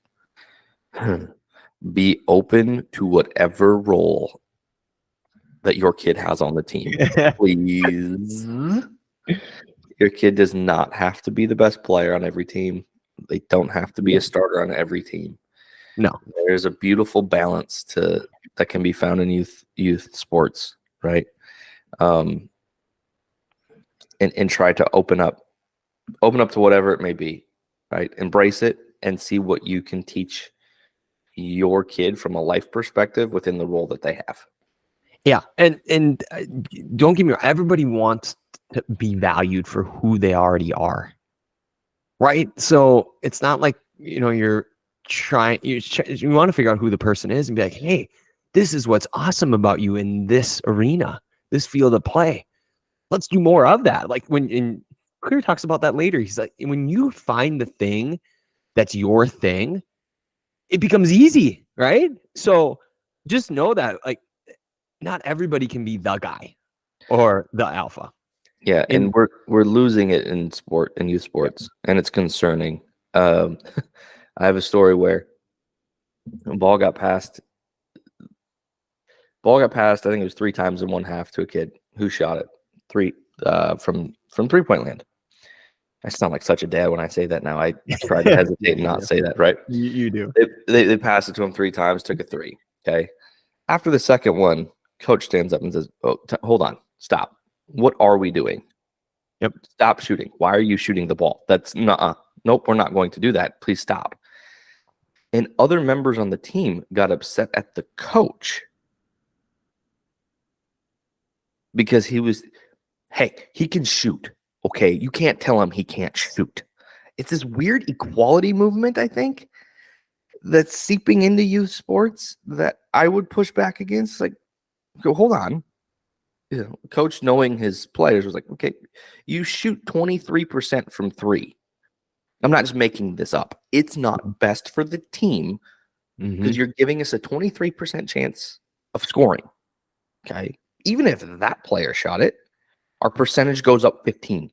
be open to whatever role that your kid has on the team. Please. Your kid does not have to be the best player on every team. They don't have to be a starter on every team. No. There's a beautiful balance that can be found in youth sports, right? And try to open up to whatever it may be, right? Embrace it and see what you can teach your kid from a life perspective within the role that they have. Yeah. And don't get me wrong, everybody wants to be valued for who they already are. Right. So it's not like, you're trying, you want to figure out who the person is and be like, hey, this is what's awesome about you in this arena, this field of play. Let's do more of that. Like Clear talks about that later. He's like, when you find the thing that's your thing, it becomes easy, right? So just know that, like, not everybody can be the guy or the alpha. Yeah, and we're losing it in sport and youth sports, and it's concerning. I have a story where a ball got passed. I think it was 3 times in one half to a kid who shot it from 3-point land. I sound like such a dad when I say that now. I try to hesitate and not say that, right? You do. They passed it to him 3 times, took a 3. Okay. After the second one, coach stands up and says, "Oh, hold on, stop. What are we doing? Yep. Stop shooting. Why are you shooting the ball? That's nope, we're not going to do that. Please stop." And other members on the team got upset at the coach because he can shoot. Okay, you can't tell him he can't shoot. It's this weird equality movement, I think, that's seeping into youth sports that I would push back against. Like, go, hold on. Coach, knowing his players, was like, okay, you shoot 23% from 3. I'm not just making this up. It's not best for the team because you're giving us a 23% chance of scoring. Okay. Even if that player shot it, our percentage goes up 15.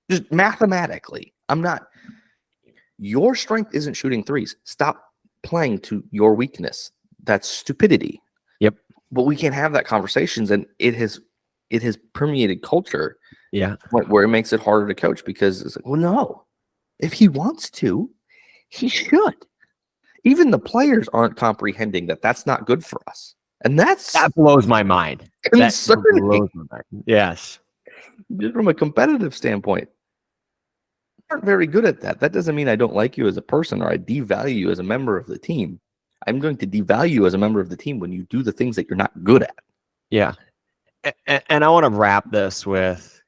Just mathematically. Your strength isn't shooting 3s. Stop playing to your weakness. That's stupidity. Yep. But we can't have that conversations, and it has permeated culture. Yeah. Where it makes it harder to coach because it's like, well, no. If he wants to, he should. Even the players aren't comprehending that that's not good for us. And that blows my mind. Concerning. That blows my mind. Yes. Just from a competitive standpoint, aren't very good at that. That doesn't mean I don't like you as a person or I devalue you as a member of the team. I'm going to devalue you as a member of the team when you do the things that you're not good at. Yeah. And I want to wrap this with,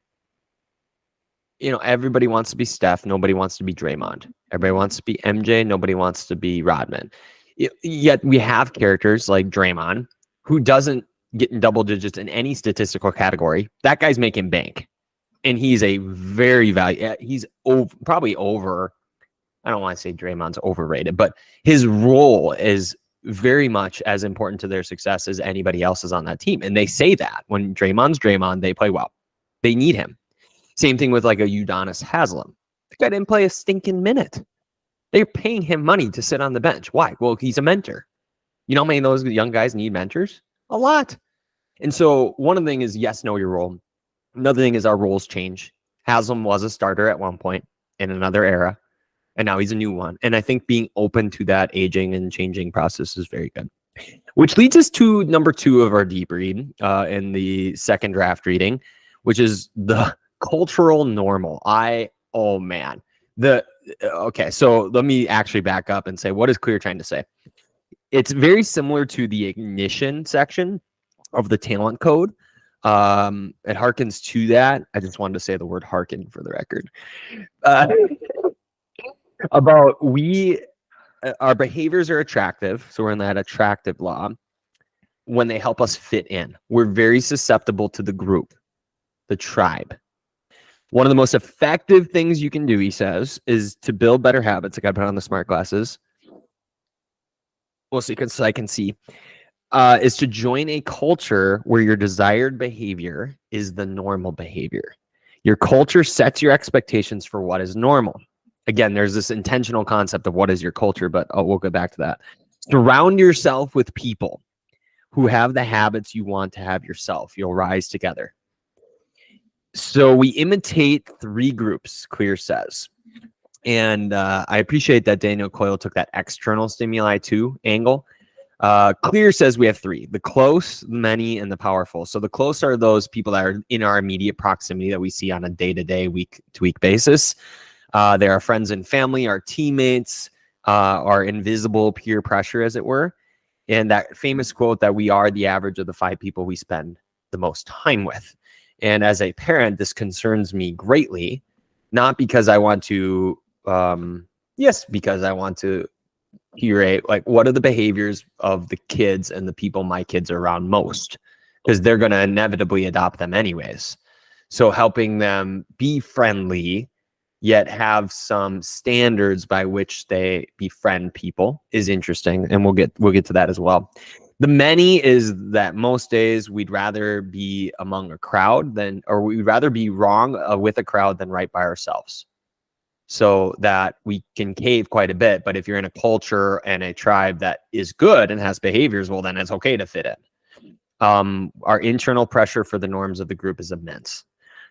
everybody wants to be Steph. Nobody wants to be Draymond. Everybody wants to be MJ. Nobody wants to be Rodman. Yet we have characters like Draymond who doesn't get in double digits in any statistical category. That guy's making bank. And he's a very he's probably over. I don't want to say Draymond's overrated, but his role is very much as important to their success as anybody else's on that team. And they say that when Draymond's Draymond, they play well. They need him. Same thing with like a Udonis Haslem. The guy didn't play a stinking minute. They're paying him money to sit on the bench. Why? Well, he's a mentor. You know how many of those young guys need mentors? A lot. And so one of the things is, yes, know your role. Another thing is our roles change. Haslem was a starter at one point in another era, and now he's a new one. And I think being open to that aging and changing process is very good. Which leads us to number 2 of our deep read in the second draft reading, which is the cultural normal. Okay, so let me actually back up and say, what is Clear trying to say? It's very similar to the ignition section of the talent code. It harkens to that. I just wanted to say the word harken for the record. About our behaviors are attractive. So we're in that attractive law when they help us fit in. We're very susceptible to the group, the tribe. One of the most effective things you can do, he says, is to build better habits. Like I put on the smart glasses. We'll see, because I can see. Is to join a culture where your desired behavior is the normal behavior. Your culture sets your expectations for what is normal. Again, there's this intentional concept of what is your culture, but we'll go back to that. Surround yourself with people who have the habits you want to have yourself. You'll rise together. So we imitate 3 groups, Clear says. And I appreciate that Daniel Coyle took that external stimuli too angle. Clear says we have 3: the close, the many, and the powerful. So the close are those people that are in our immediate proximity that we see on a day-to-day, week-to-week basis. They're our friends and family, our teammates, our invisible peer pressure, as it were. And that famous quote that we are the average of the 5 people we spend the most time with. And as a parent, this concerns me greatly, not because I want to, because I want to curate, like, what are the behaviors of the kids and the people my kids are around most, because they're going to inevitably adopt them anyways. So helping them be friendly, yet have some standards by which they befriend people is interesting, and we'll get to that as well. The many is that most days we'd rather be among a crowd we'd rather be wrong with a crowd than right by ourselves. So that we can cave quite a bit. But if you're in a culture and a tribe that is good and has behaviors, well, then it's okay to fit in. Our internal pressure for the norms of the group is immense.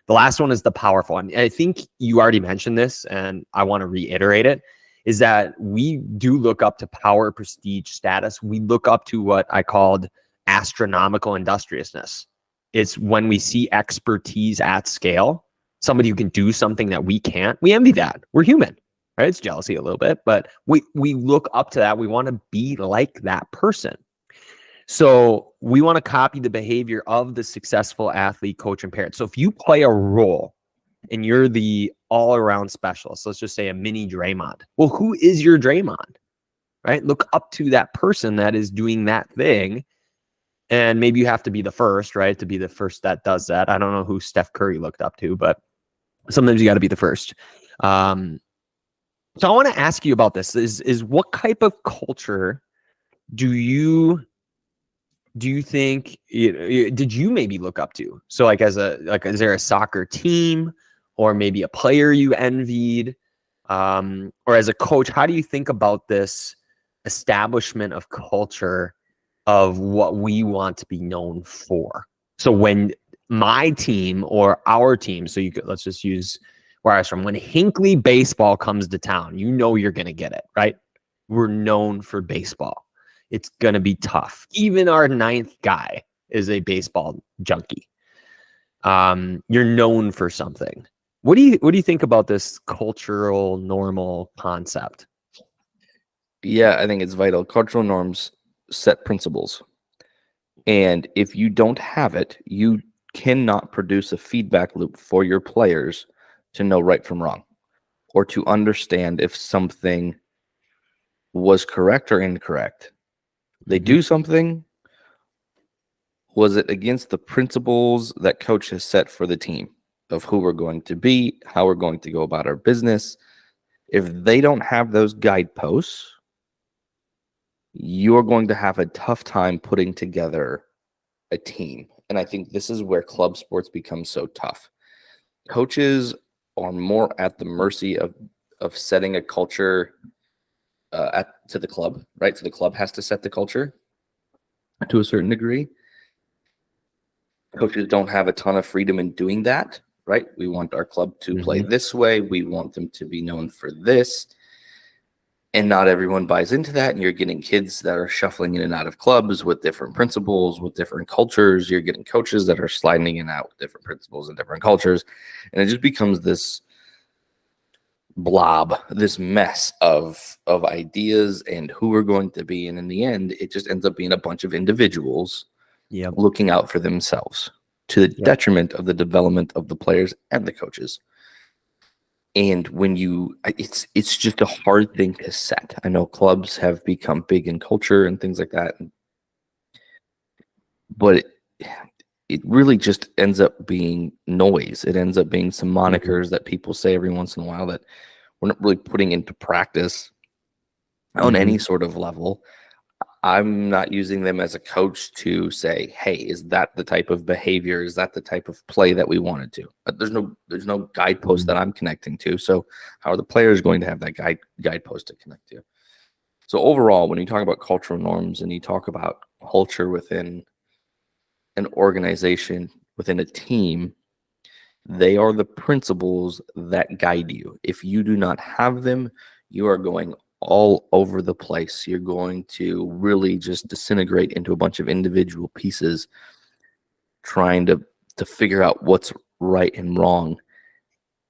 The last one is the powerful. And I think you already mentioned this, and I want to reiterate it, is that we do look up to power, prestige, status. We look up to what I called astronomical industriousness. It's when we see expertise at scale, somebody who can do something that we can't, we envy that. We're human, right? It's jealousy a little bit, but we look up to that. We want to be like that person. So we want to copy the behavior of the successful athlete, coach, and parent. So if you play a role and you're the all-around specialist, let's just say a mini Draymond. Well, who is your Draymond, right? Look up to that person that is doing that thing. And maybe you have to be the first, right? To be the first that does that. I don't know who Steph Curry looked up to, but sometimes you got to be the first. So I want to ask you about this is what type of culture do you think, did you maybe look up to? So like is there a soccer team or maybe a player you envied? Or as a coach, how do you think about this establishment of culture of what we want to be known for? So when my team or our team, so let's just use where I was from, when Hinckley baseball comes to town, you're going to get it, right? We're known for baseball. It's going to be tough. Even our 9th guy is a baseball junkie. You're known for something. What do you think about this cultural normal concept? Yeah, I think it's vital. Cultural norms set principles. And if you don't have it, you cannot produce a feedback loop for your players to know right from wrong or to understand if something was correct or incorrect. They do something. Was it against the principles that coach has set for the team of who we're going to be, how we're going to go about our business? If they don't have those guideposts, you're going to have a tough time putting together a team. And I think this is where club sports become so tough. Coaches are more at the mercy of setting a culture to the club, right? So the club has to set the culture to a certain degree. Coaches don't have a ton of freedom in doing that, right? We want our club to play this way. We want them to be known for this. And not everyone buys into that. And you're getting kids that are shuffling in and out of clubs with different principles, with different cultures. You're getting coaches that are sliding in and out with different principles and different cultures. And it just becomes this blob, this mess of ideas and who we're going to be. And in the end, it just ends up being a bunch of individuals looking out for themselves to the detriment of the development of the players and the coaches. And when it's just a hard thing to set. I know clubs have become big in culture and things like that, but it really just ends up being noise. It ends up being some monikers that people say every once in a while that we're not really putting into practice on any sort of level. I'm not using them as a coach to say, hey, is that the type of behavior? Is that the type of play that we wanted to? But there's no guidepost that I'm connecting to. So how are the players going to have that guidepost to connect to? So overall, when you talk about cultural norms and you talk about culture within an organization, within a team, they are the principles that guide you. If you do not have them, you are going all over the place. You're going to really just disintegrate into a bunch of individual pieces trying to figure out what's right and wrong.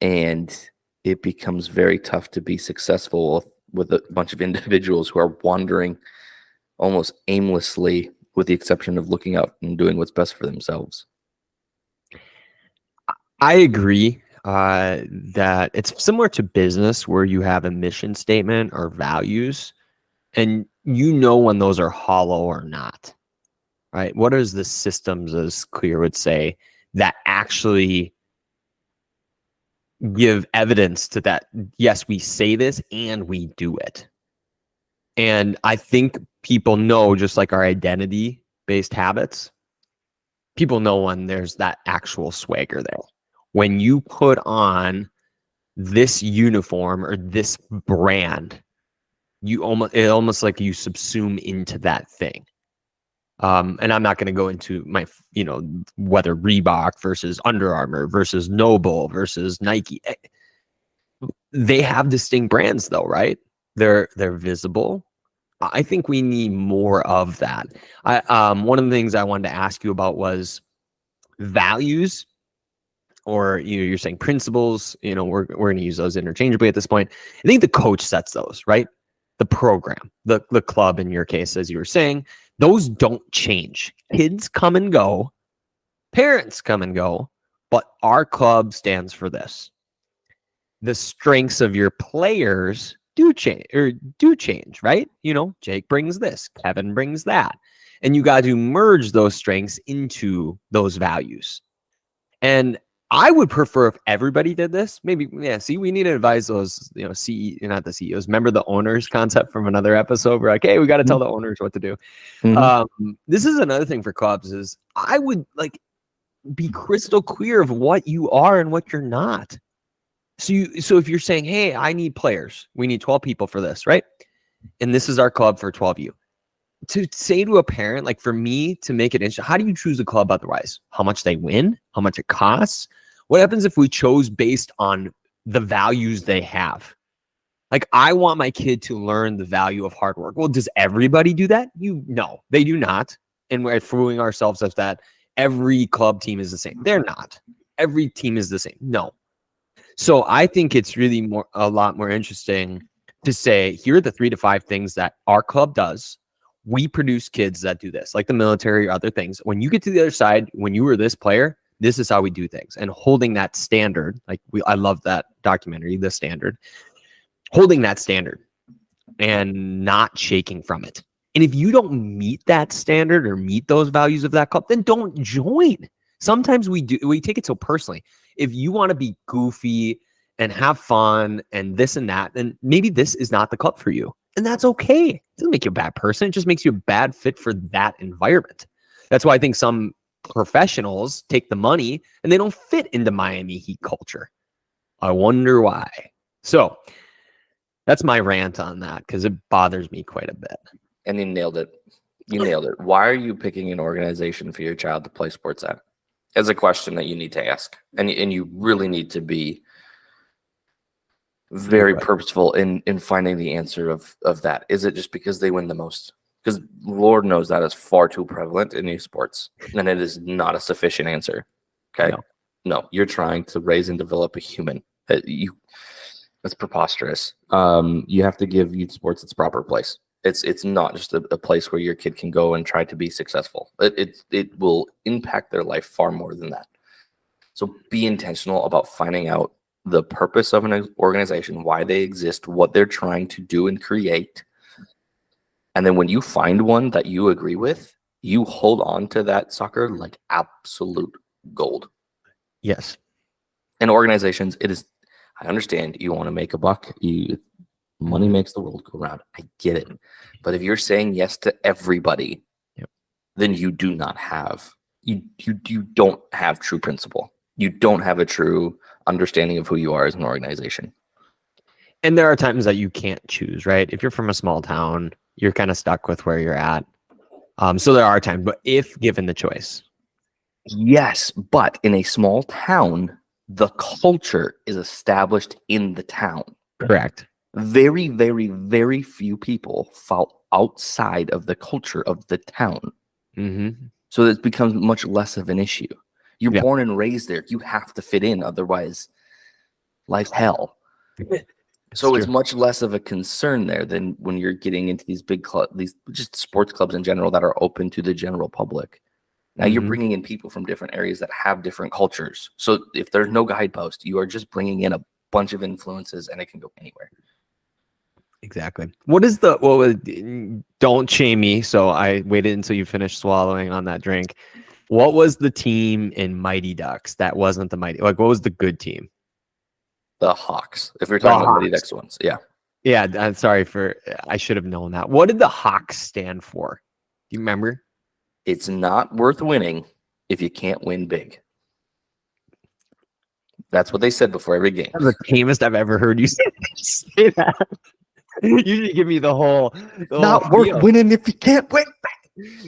And it becomes very tough to be successful with a bunch of individuals who are wandering almost aimlessly, with the exception of looking out and doing what's best for themselves. I agree that it's similar to business where you have a mission statement or values, and you know when those are hollow or not, right? What is the systems, as Clear would say, that actually give evidence to that? Yes, we say this and we do it. And I think people know, just like our identity-based habits, people know when there's that actual swagger there. When you put on this uniform or this brand, it almost like you subsume into that thing. And I'm not going to go into my, whether Reebok versus Under Armour versus Noble versus Nike. They have distinct brands though, right? They're visible. I think we need more of that. One of the things I wanted to ask you about was values, or you're saying principles. We're going to use those interchangeably at this point. I think the coach sets those, right? The program, the club in your case, as you were saying, those don't change. Kids come and go, parents come and go, but our club stands for this. The strengths of your players do change, right? Jake brings this, Kevin brings that. And you got to merge those strengths into those values. And I would prefer if everybody did this. Maybe, see, we need to advise those, not the CEOs. Remember the owners concept from another episode? We're like, hey, we got to tell the owners what to do. This is another thing for clubs is I would be crystal clear of what you are and what you're not. So if you're saying, hey, I need players, we need 12 people for this, right? And this is our club for 12 of you. To say to a parent, like for me to make it interesting, how do you choose a club otherwise? How much they win? How much it costs? What happens if we chose based on the values they have? Like, I want my kid to learn the value of hard work. Well, does everybody do that? No, they do not. And we're fooling ourselves as that every club team is the same. They're not. Every team is the same. No. So I think it's really a lot more interesting to say, here are the 3 to 5 things that our club does. We produce kids that do this, like the military or other things. When you get to the other side, when you were this player, this is how we do things. And holding that standard, I love that documentary, The Standard, holding that standard and not shaking from it. And if you don't meet that standard or meet those values of that club, then don't join. Sometimes we take it so personally. If you want to be goofy and have fun and this and that, then maybe this is not the club for you. And that's okay. It doesn't make you a bad person. It just makes you a bad fit for that environment. That's why I think some professionals take the money and they don't fit into Miami Heat culture. I wonder why. So that's my rant on that because it bothers me quite a bit. And you nailed it. Why are you picking an organization for your child to play sports at? As a question that you need to ask. And you really need to be very purposeful in finding the answer of that. Is it just because they win the most? Because Lord knows that is far too prevalent in youth sports, and it is not a sufficient answer. Okay, no, you're trying to raise and develop a human. That's preposterous. You have to give youth sports its proper place. It's not just a place where your kid can go and try to be successful. It will impact their life far more than that. So be intentional about finding out the purpose of an organization, why they exist, what they're trying to do and create. And then when you find one that you agree with, you hold on to that sucker like absolute gold. Yes. And organizations, I understand you want to make a buck. Money makes the world go round. I get it. But if you're saying yes to everybody, then you do not have, you don't have true principle. You don't have a true understanding of who you are as an organization. And there are times that you can't choose, right? If you're from a small town, you're kind of stuck with where you're at. So there are times, but if given the choice. Yes, but in a small town, the culture is established in the town. Correct. Very, very, very few people fall outside of the culture of the town. Mm-hmm. So it becomes much less of an issue. You're born and raised there. You have to fit in. Otherwise, life's hell. So it's much less of a concern there than when you're getting into these big these just sports clubs in general that are open to the general public. Now you're bringing in people from different areas that have different cultures. So if there's no guidepost, you are just bringing in a bunch of influences, and it can go anywhere. Exactly. Don't shame me. So I waited until you finished swallowing on that drink. What was the team in Mighty Ducks that wasn't the Mighty? Like, what was the good team? The Hawks. If you're talking about Mighty Ducks ones, yeah. Yeah, I'm sorry I should have known that. What did the Hawks stand for? Do you remember? It's not worth winning if you can't win big. That's what they said before every game. That's the tamest I've ever heard you say that. You usually give me the whole not worth winning if you can't win.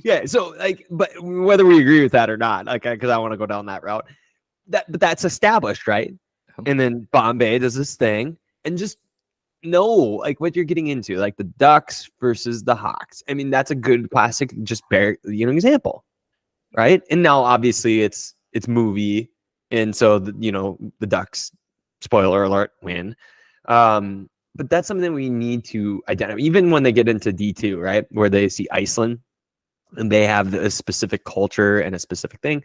Yeah, so but whether we agree with that or not, because I want to go down that route, but that's established, right? And then Bombay does this thing, and just know what you're getting into, like the Ducks versus the Hawks. I mean, that's a good classic, just example, right? And now obviously it's movie, and so the Ducks, spoiler alert, win. But that's something we need to identify, even when they get into D2, right, where they see Iceland and they have a specific culture and a specific thing.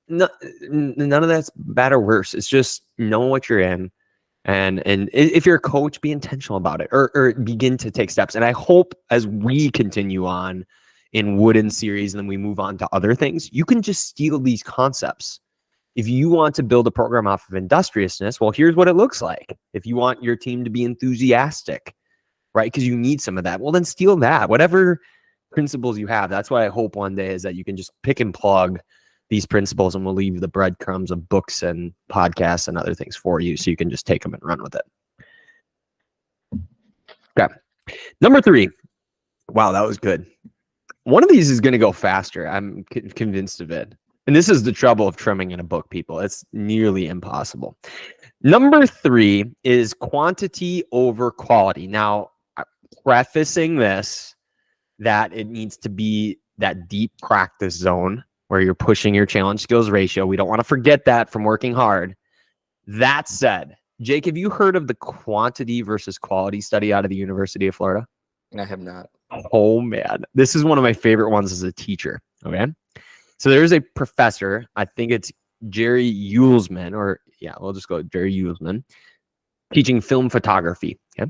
None of that's bad or worse. It's just know what you're in. And if you're a coach, be intentional about it, or begin to take steps. And I hope as we continue on in Wooden series and then we move on to other things, you can just steal these concepts. If you want to build a program off of industriousness, well, here's what it looks like. If you want your team to be enthusiastic, right, because you need some of that, well, then steal that. Whatever principles you have, that's what I hope one day is that you can just pick and plug these principles, and we'll leave the breadcrumbs of books and podcasts and other things for you so you can just take them and run with it. Okay. Number 3. Wow, that was good. One of these is going to go faster. I'm convinced of it. And this is the trouble of trimming in a book, people. It's nearly impossible. Number 3 is quantity over quality. Now, prefacing this, that it needs to be that deep practice zone where you're pushing your challenge skills ratio. We don't want to forget that from working hard. That said, Jake, have you heard of the quantity versus quality study out of the University of Florida? I have not. Oh, man. This is one of my favorite ones as a teacher. Okay. So there's a professor, I think it's Jerry Uelsman, we'll just go Jerry Uelsman, teaching film photography. Okay.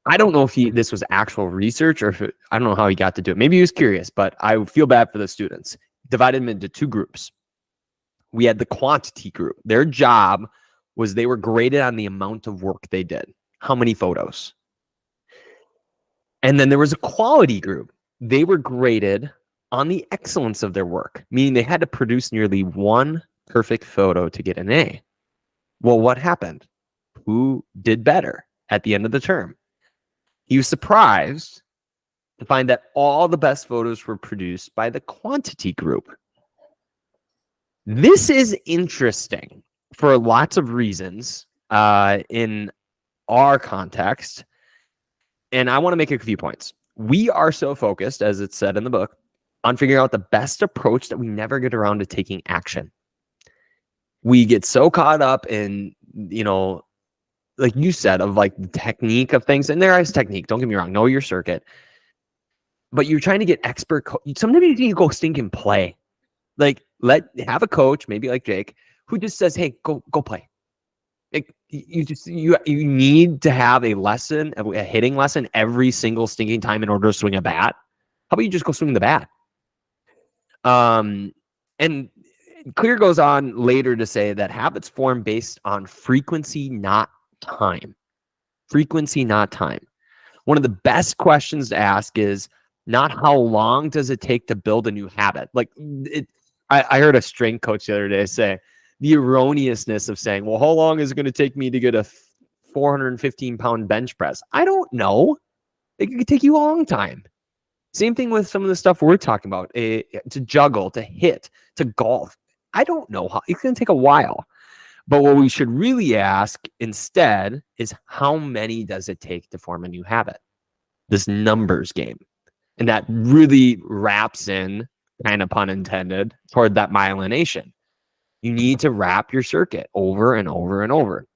I don't know if this was actual research, or I don't know how he got to do it. Maybe he was curious, but I feel bad for the students. Divided them into 2 groups. We had the quantity group. Their job was they were graded on the amount of work they did. How many photos? And then there was a quality group. They were graded on the excellence of their work, meaning they had to produce nearly 1 perfect photo to get an A. Well, what happened? Who did better at the end of the term? He was surprised to find that all the best photos were produced by the quantity group. This is interesting for lots of reasons in our context. And I want to make a few points. We are so focused, as it's said in the book, on figuring out the best approach that we never get around to taking action. We get so caught up in, like you said, of the technique of things. And there is technique. Don't get me wrong. Know your circuit. But you're trying to get expert. Sometimes you need to go stink and play. Have a coach, maybe like Jake, who just says, "Hey, go play." You need to have a lesson, a hitting lesson every single stinking time in order to swing a bat. How about you just go swing the bat? And Clear goes on later to say that habits form based on frequency, not time. Frequency, not time. One of the best questions to ask is not how long does it take to build a new habit. I heard a strength coach the other day say the erroneousness of saying, well, how long is it going to take me to get a 415-pound bench press? I don't know. It could take you a long time. Same thing with some of the stuff we're talking about, to juggle, to hit, to golf. I don't know how. It's going to take a while. But what we should really ask instead is how many does it take to form a new habit? This numbers game. And that really wraps in, kind of pun intended, toward that myelination. You need to wrap your circuit over and over and over.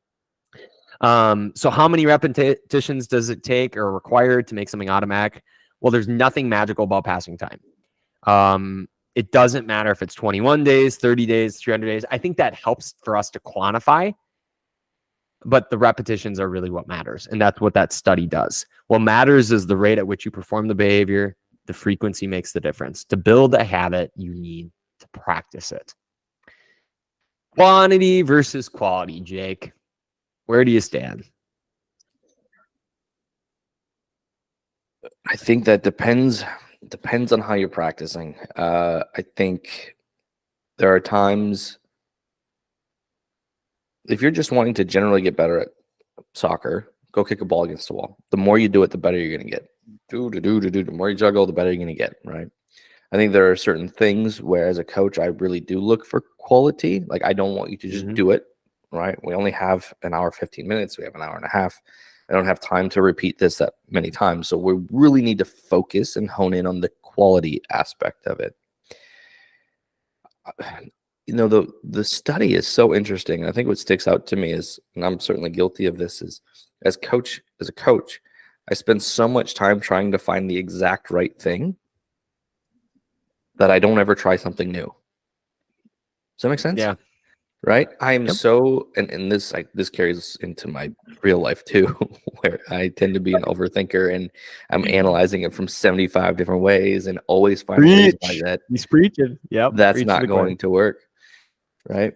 So how many repetitions does it take or required to make something automatic? Well, there's nothing magical about passing time. It doesn't matter if it's 21 days, 30 days, 300 days. I think that helps for us to quantify, but the repetitions are really what matters. And that's what that study does. What matters is the rate at which you perform the behavior. The frequency makes the difference. To build a habit, you need to practice it. Quantity versus quality, Jake. Where do you stand? I think that depends on how you're practicing. I think there are times if you're just wanting to generally get better at soccer, go kick a ball against the wall. The more you do it, the better you're going to get. The more you juggle, the better you're going to get, right? I think there are certain things where as a coach, I really do look for quality. Like I don't want you to just do it, right? We only have an hour, 15 minutes. We have an hour and a half. I don't have time to repeat this that many times. So we really need to focus and hone in on the quality aspect of it. You know, the study is so interesting. I think what sticks out to me is, and I'm certainly guilty of this, is as a coach, I spend so much time trying to find the exact right thing that I don't ever try something new. Does that make sense? Yeah. Right. I am so, and this carries into my real life too, where I tend to be an overthinker and I'm analyzing it from 75 different ways and always finding ways like that. He's preaching. Yep. That's not going to work. Right.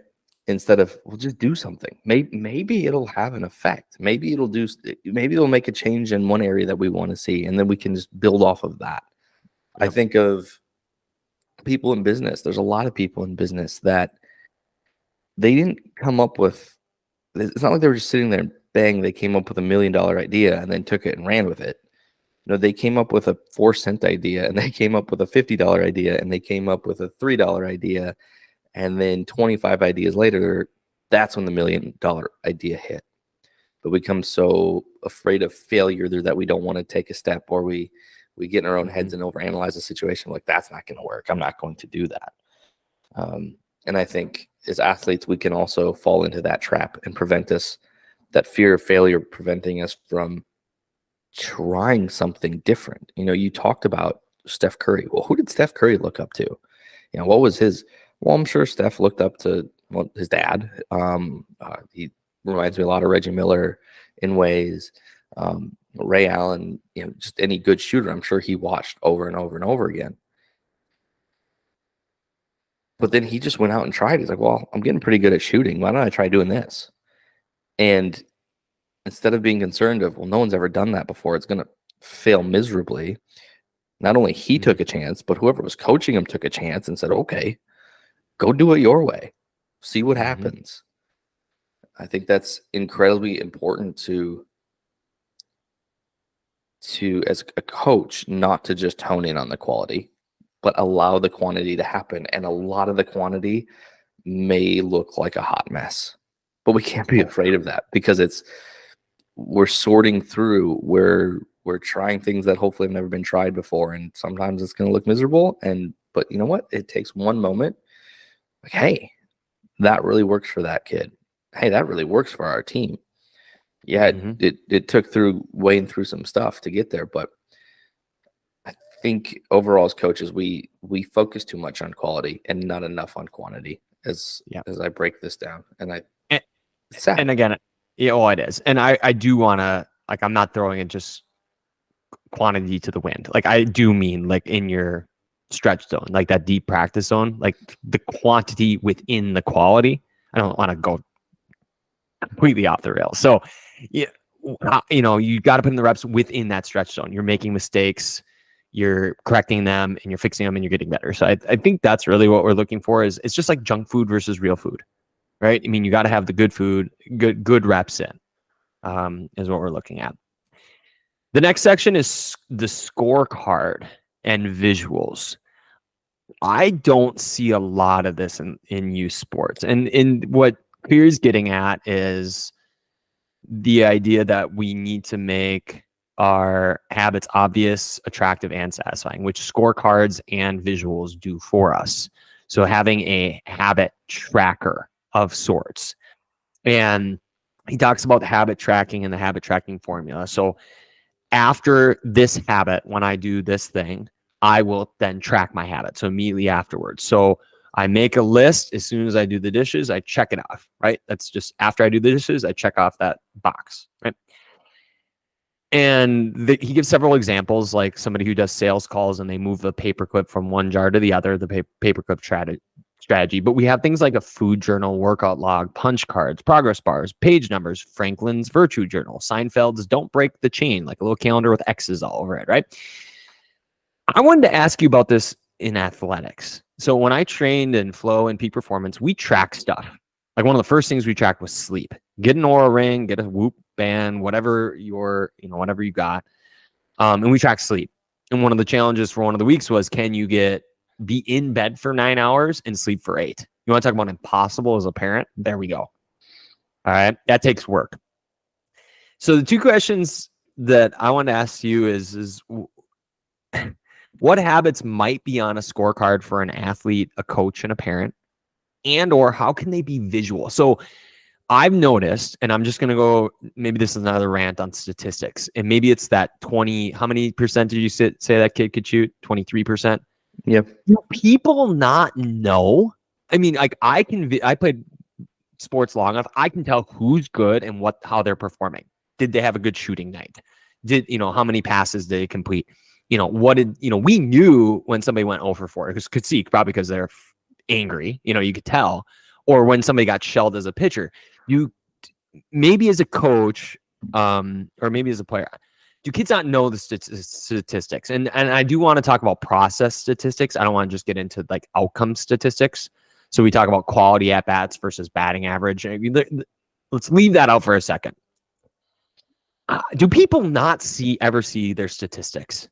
Instead of, we'll just do something. Maybe it'll have an effect. Maybe it'll make a change in one area that we want to see. And then we can just build off of that. Yep. I think of people in business. There's a lot of people in business that they didn't come up with, it's not like they were just sitting there and bang, they came up with $1 million idea and then took it and ran with it. You know, they came up with a 4-cent idea and they came up with a $50 idea and they came up with a $3 idea. And then 25 ideas later, that's when the $1 million idea hit. But we become so afraid of failure that we don't want to take a step, or we get in our own heads and overanalyze the situation. Like, that's not going to work. I'm not going to do that. And I think as athletes, we can also fall into that trap and prevent us, that fear of failure preventing us from trying something different. You know, you talked about Steph Curry. Well, who did Steph Curry look up to? You know, what was his? Well, I'm sure Steph looked up to his dad. He reminds me a lot of Reggie Miller in ways. Ray Allen, you know, just any good shooter, I'm sure he watched over and over and over again. But then he just went out and tried. He's like, well, I'm getting pretty good at shooting. Why don't I try doing this? And instead of being concerned of, well, no one's ever done that before, it's going to fail miserably. Not only he took a chance, but whoever was coaching him took a chance and said, okay, go do it your way. See what happens. I think that's incredibly important to as a coach, not to just hone in on the quality, but allow the quantity to happen. And a lot of the quantity may look like a hot mess, but we can't be afraid of that because we're sorting through, we're trying things that hopefully have never been tried before. And sometimes it's going to look miserable. But you know what? It takes one moment. Like, hey, that really works for that kid. Hey, that really works for our team. Yeah, it took weighing through some stuff to get there, but I think overall as coaches, we focus too much on quality and not enough on quantity as I break this down. And it's sad. And again, it is. And I do want to, like, I'm not throwing it just quantity to the wind. Like, I do mean like in your stretch zone, like that deep practice zone, like the quantity within the quality. I don't want to go completely off the rails. So, you know, you got to put in the reps within that stretch zone. You're making mistakes, you're correcting them, and you're fixing them, and you're getting better. So I think that's really what we're looking for. Is it's just like junk food versus real food, right? I mean, you got to have the good food, good reps in, is what we're looking at. The next section is the scorecard and visuals. I don't see a lot of this in youth sports. And in what Clear's getting at is the idea that we need to make our habits obvious, attractive, and satisfying, which scorecards and visuals do for us. So having a habit tracker of sorts. And he talks about habit tracking and the habit tracking formula. So after this habit, when I do this thing, I will then track my habit. So immediately afterwards. So I make a list. As soon as I do the dishes, I check it off, right? That's just after I do the dishes, I check off that box, right? And he gives several examples, like somebody who does sales calls and they move the paperclip from one jar to the other, the paperclip strategy. But we have things like a food journal, workout log, punch cards, progress bars, page numbers, Franklin's virtue journal, Seinfeld's don't break the chain, like a little calendar with X's all over it, right? I wanted to ask you about this in athletics. So when I trained in flow and peak performance, we track stuff. Like one of the first things we tracked was sleep. Get an Oura ring, get a Whoop band, whatever whatever you got. And we track sleep. And one of the challenges for one of the weeks was, can you be in bed for 9 hours and sleep for 8? You want to talk about impossible as a parent? There we go. All right. That takes work. So the two questions that I want to ask you is what habits might be on a scorecard for an athlete, a coach, and a parent? And or how can they be visual? So I've noticed, and I'm just going to go, maybe this is another rant on statistics, and maybe it's that 20, how many percent did you say that kid could shoot? 23%? Yep. Do people not know? I mean, like I played sports long enough. I can tell who's good and how they're performing. Did they have a good shooting night? How many passes did they complete? We knew when somebody went 0 for 4, because could see probably because they're angry, you could tell, or when somebody got shelled as a pitcher. You maybe as a coach, or maybe as a player, do kids not know the statistics? And I do want to talk about process statistics. I don't want to just get into like outcome statistics. So we talk about quality at bats versus batting average. Let's leave that out for a second. Do people not ever see their statistics?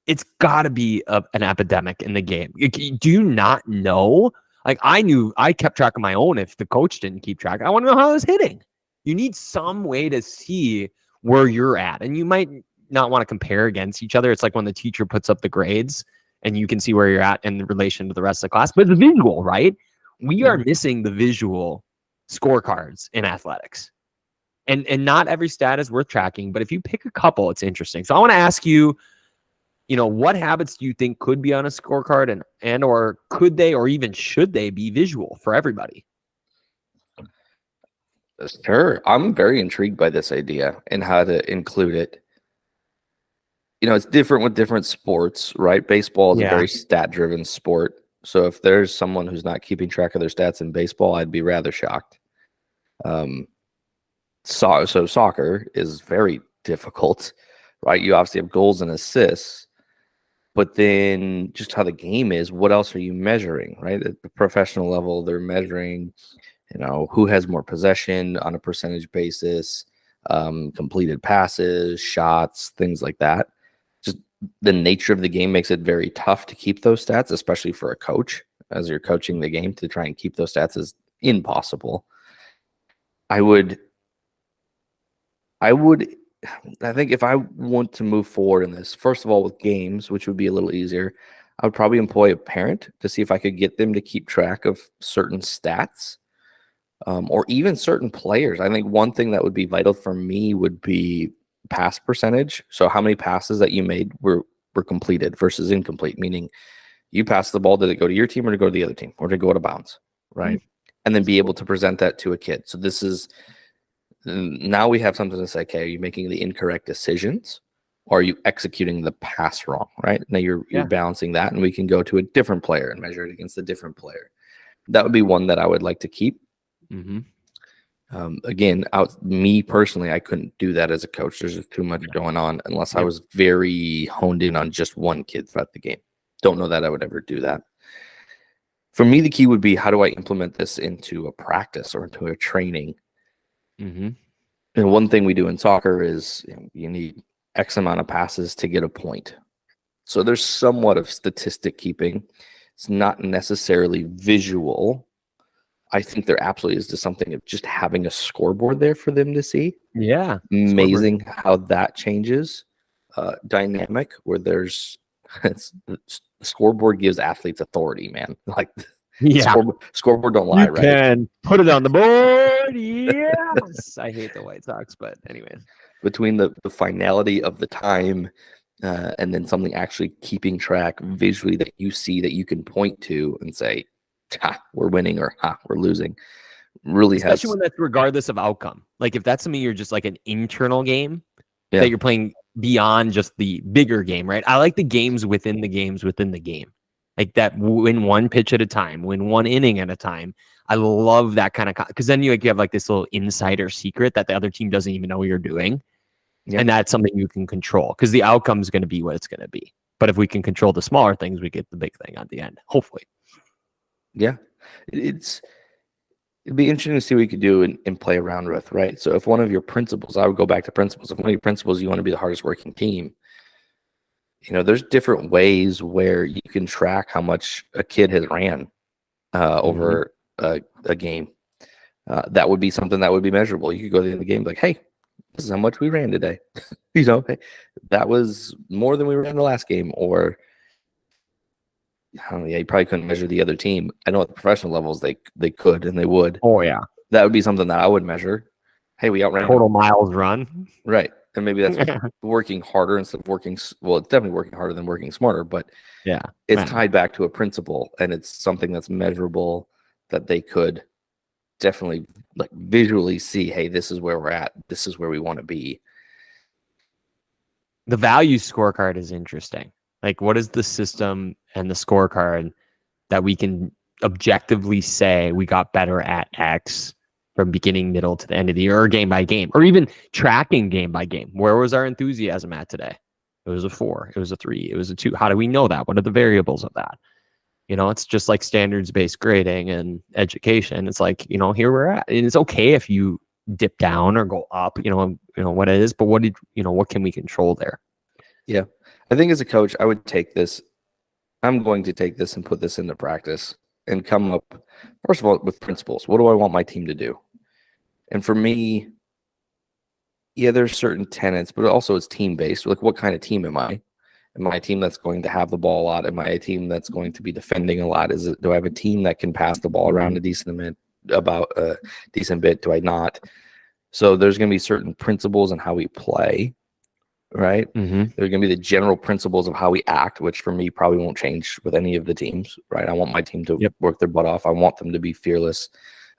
It's got to be an epidemic in the game. Do you not know? Like I kept track of my own. If the coach didn't keep track, I want to know how I was hitting. You need some way to see where you're at, and you might not want to compare against each other. It's like when the teacher puts up the grades and you can see where you're at in relation to the rest of the class, but it's visual, right? We are missing the visual scorecards in athletics, and not every stat is worth tracking, but if you pick a couple, it's interesting. So I want to ask you, what habits do you think could be on a scorecard, and or could they, or even should they be visual for everybody? Sure. I'm very intrigued by this idea and how to include it. It's different with different sports, right? Baseball is a very stat-driven sport. So if there's someone who's not keeping track of their stats in baseball, I'd be rather shocked. So soccer is very difficult, right? You obviously have goals and assists, but then just how the game is, what else are you measuring, right? At the professional level, they're measuring, who has more possession on a percentage basis, completed passes, shots, things like that. Just the nature of the game makes it very tough to keep those stats, especially for a coach. As you're coaching the game, to try and keep those stats is impossible. I think if I want to move forward in this, first of all, with games, which would be a little easier, I would probably employ a parent to see if I could get them to keep track of certain stats, or even certain players. I think one thing that would be vital for me would be pass percentage. So how many passes that you made were completed versus incomplete, meaning you passed the ball, did it go to your team or to go to the other team, or to go out of bounds, right? And then be able to present that to a kid. So this is, now we have something to say, okay, are you making the incorrect decisions, or are you executing the pass wrong, right? Now you're balancing that, and we can go to a different player and measure it against a different player. That would be one that I would like to keep. Again, me personally, I couldn't do that as a coach. There's just too much going on unless I was very honed in on just one kid throughout the game. Don't know that I would ever do that. For me, the key would be, how do I implement this into a practice or into a training? And one thing we do in soccer is you need X amount of passes to get a point. So there's somewhat of statistic keeping. It's not necessarily visual. I think there absolutely is just something of just having a scoreboard there for them to see. Yeah. Amazing how that changes dynamic, where there's the scoreboard gives athletes authority, man. Like, scoreboard don't lie, you right? can put it on the board. scorecard. Yes. I hate the White Sox, but anyways. Between the finality of the time and then something actually keeping track visually that you see that you can point to and say, ha, we're winning or ha, we're losing. Really Especially has, when that's regardless of outcome. Like if that's something you're just like an internal game yeah, that you're playing beyond just the bigger game, right? I like the games within the games within the game. Like that win one pitch at a time, win one inning at a time. I love that kind of because then you have like this little insider secret that the other team doesn't even know you're doing. yeah, And that's something you can control because the outcome is going to be what it's going to be. But if we can control the smaller things, we get the big thing at the end, hopefully. yeah. It'd be interesting to see what you could do and play around with, right? So if one of your principles, I would go back to principles. If one of your principles, you want to be the hardest working team, there's different ways where you can track how much a kid has ran over a game. That would be something that would be measurable. You could go to the end of the game like, hey, this is how much we ran today. Hey, that was more than we ran the last game. Or I don't know, yeah, you probably couldn't measure the other team. I know at the professional levels they could and they would. Oh, yeah. That would be something that I would measure. Hey, we outran Total miles run. right. And maybe that's working harder instead of working. Well, it's definitely working harder than working smarter, but Yeah. it's tied back to a principle and it's something that's measurable that they could definitely like visually see, hey, this is where we're at. This is where we want to be. The value scorecard is interesting. Like, what is the system and the scorecard that we can objectively say we got better at X from beginning, middle to the end of the year, or game by game, or even tracking game by game? Where was our enthusiasm at today? It was a 4, it was a 3, it was a 2. How do we know that? What are the variables of that? It's just like standards-based grading and education. It's like, here we're at. And it's okay if you dip down or go up, what it is, but what can we control there? Yeah. I think as a coach, I would take this. I'm going to take this and put this into practice and come up, first of all, with principles. What do I want my team to do? And for me, yeah, there's certain tenets, but also it's team-based. Like, what kind of team am I? Am I a team that's going to have the ball a lot? Am I a team that's going to be defending a lot? Do I have a team that can pass the ball around a decent bit? Do I not? So there's going to be certain principles in how we play, right? Mm-hmm. There's going to be the general principles of how we act, which for me probably won't change with any of the teams, right? I want my team to work their butt off. I want them to be fearless.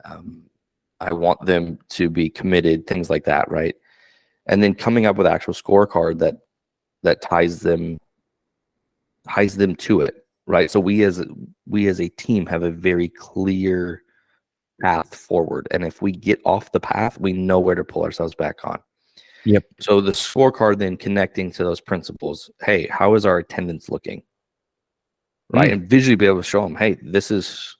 I want them to be committed, things like that, right? And then coming up with actual scorecard that ties them to it, right? So we as a team have a very clear path forward, and if we get off the path, we know where to pull ourselves back on. Yep. So the scorecard then connecting to those principles. Hey, how is our attendance looking? Right, and visually be able to show them, hey, this is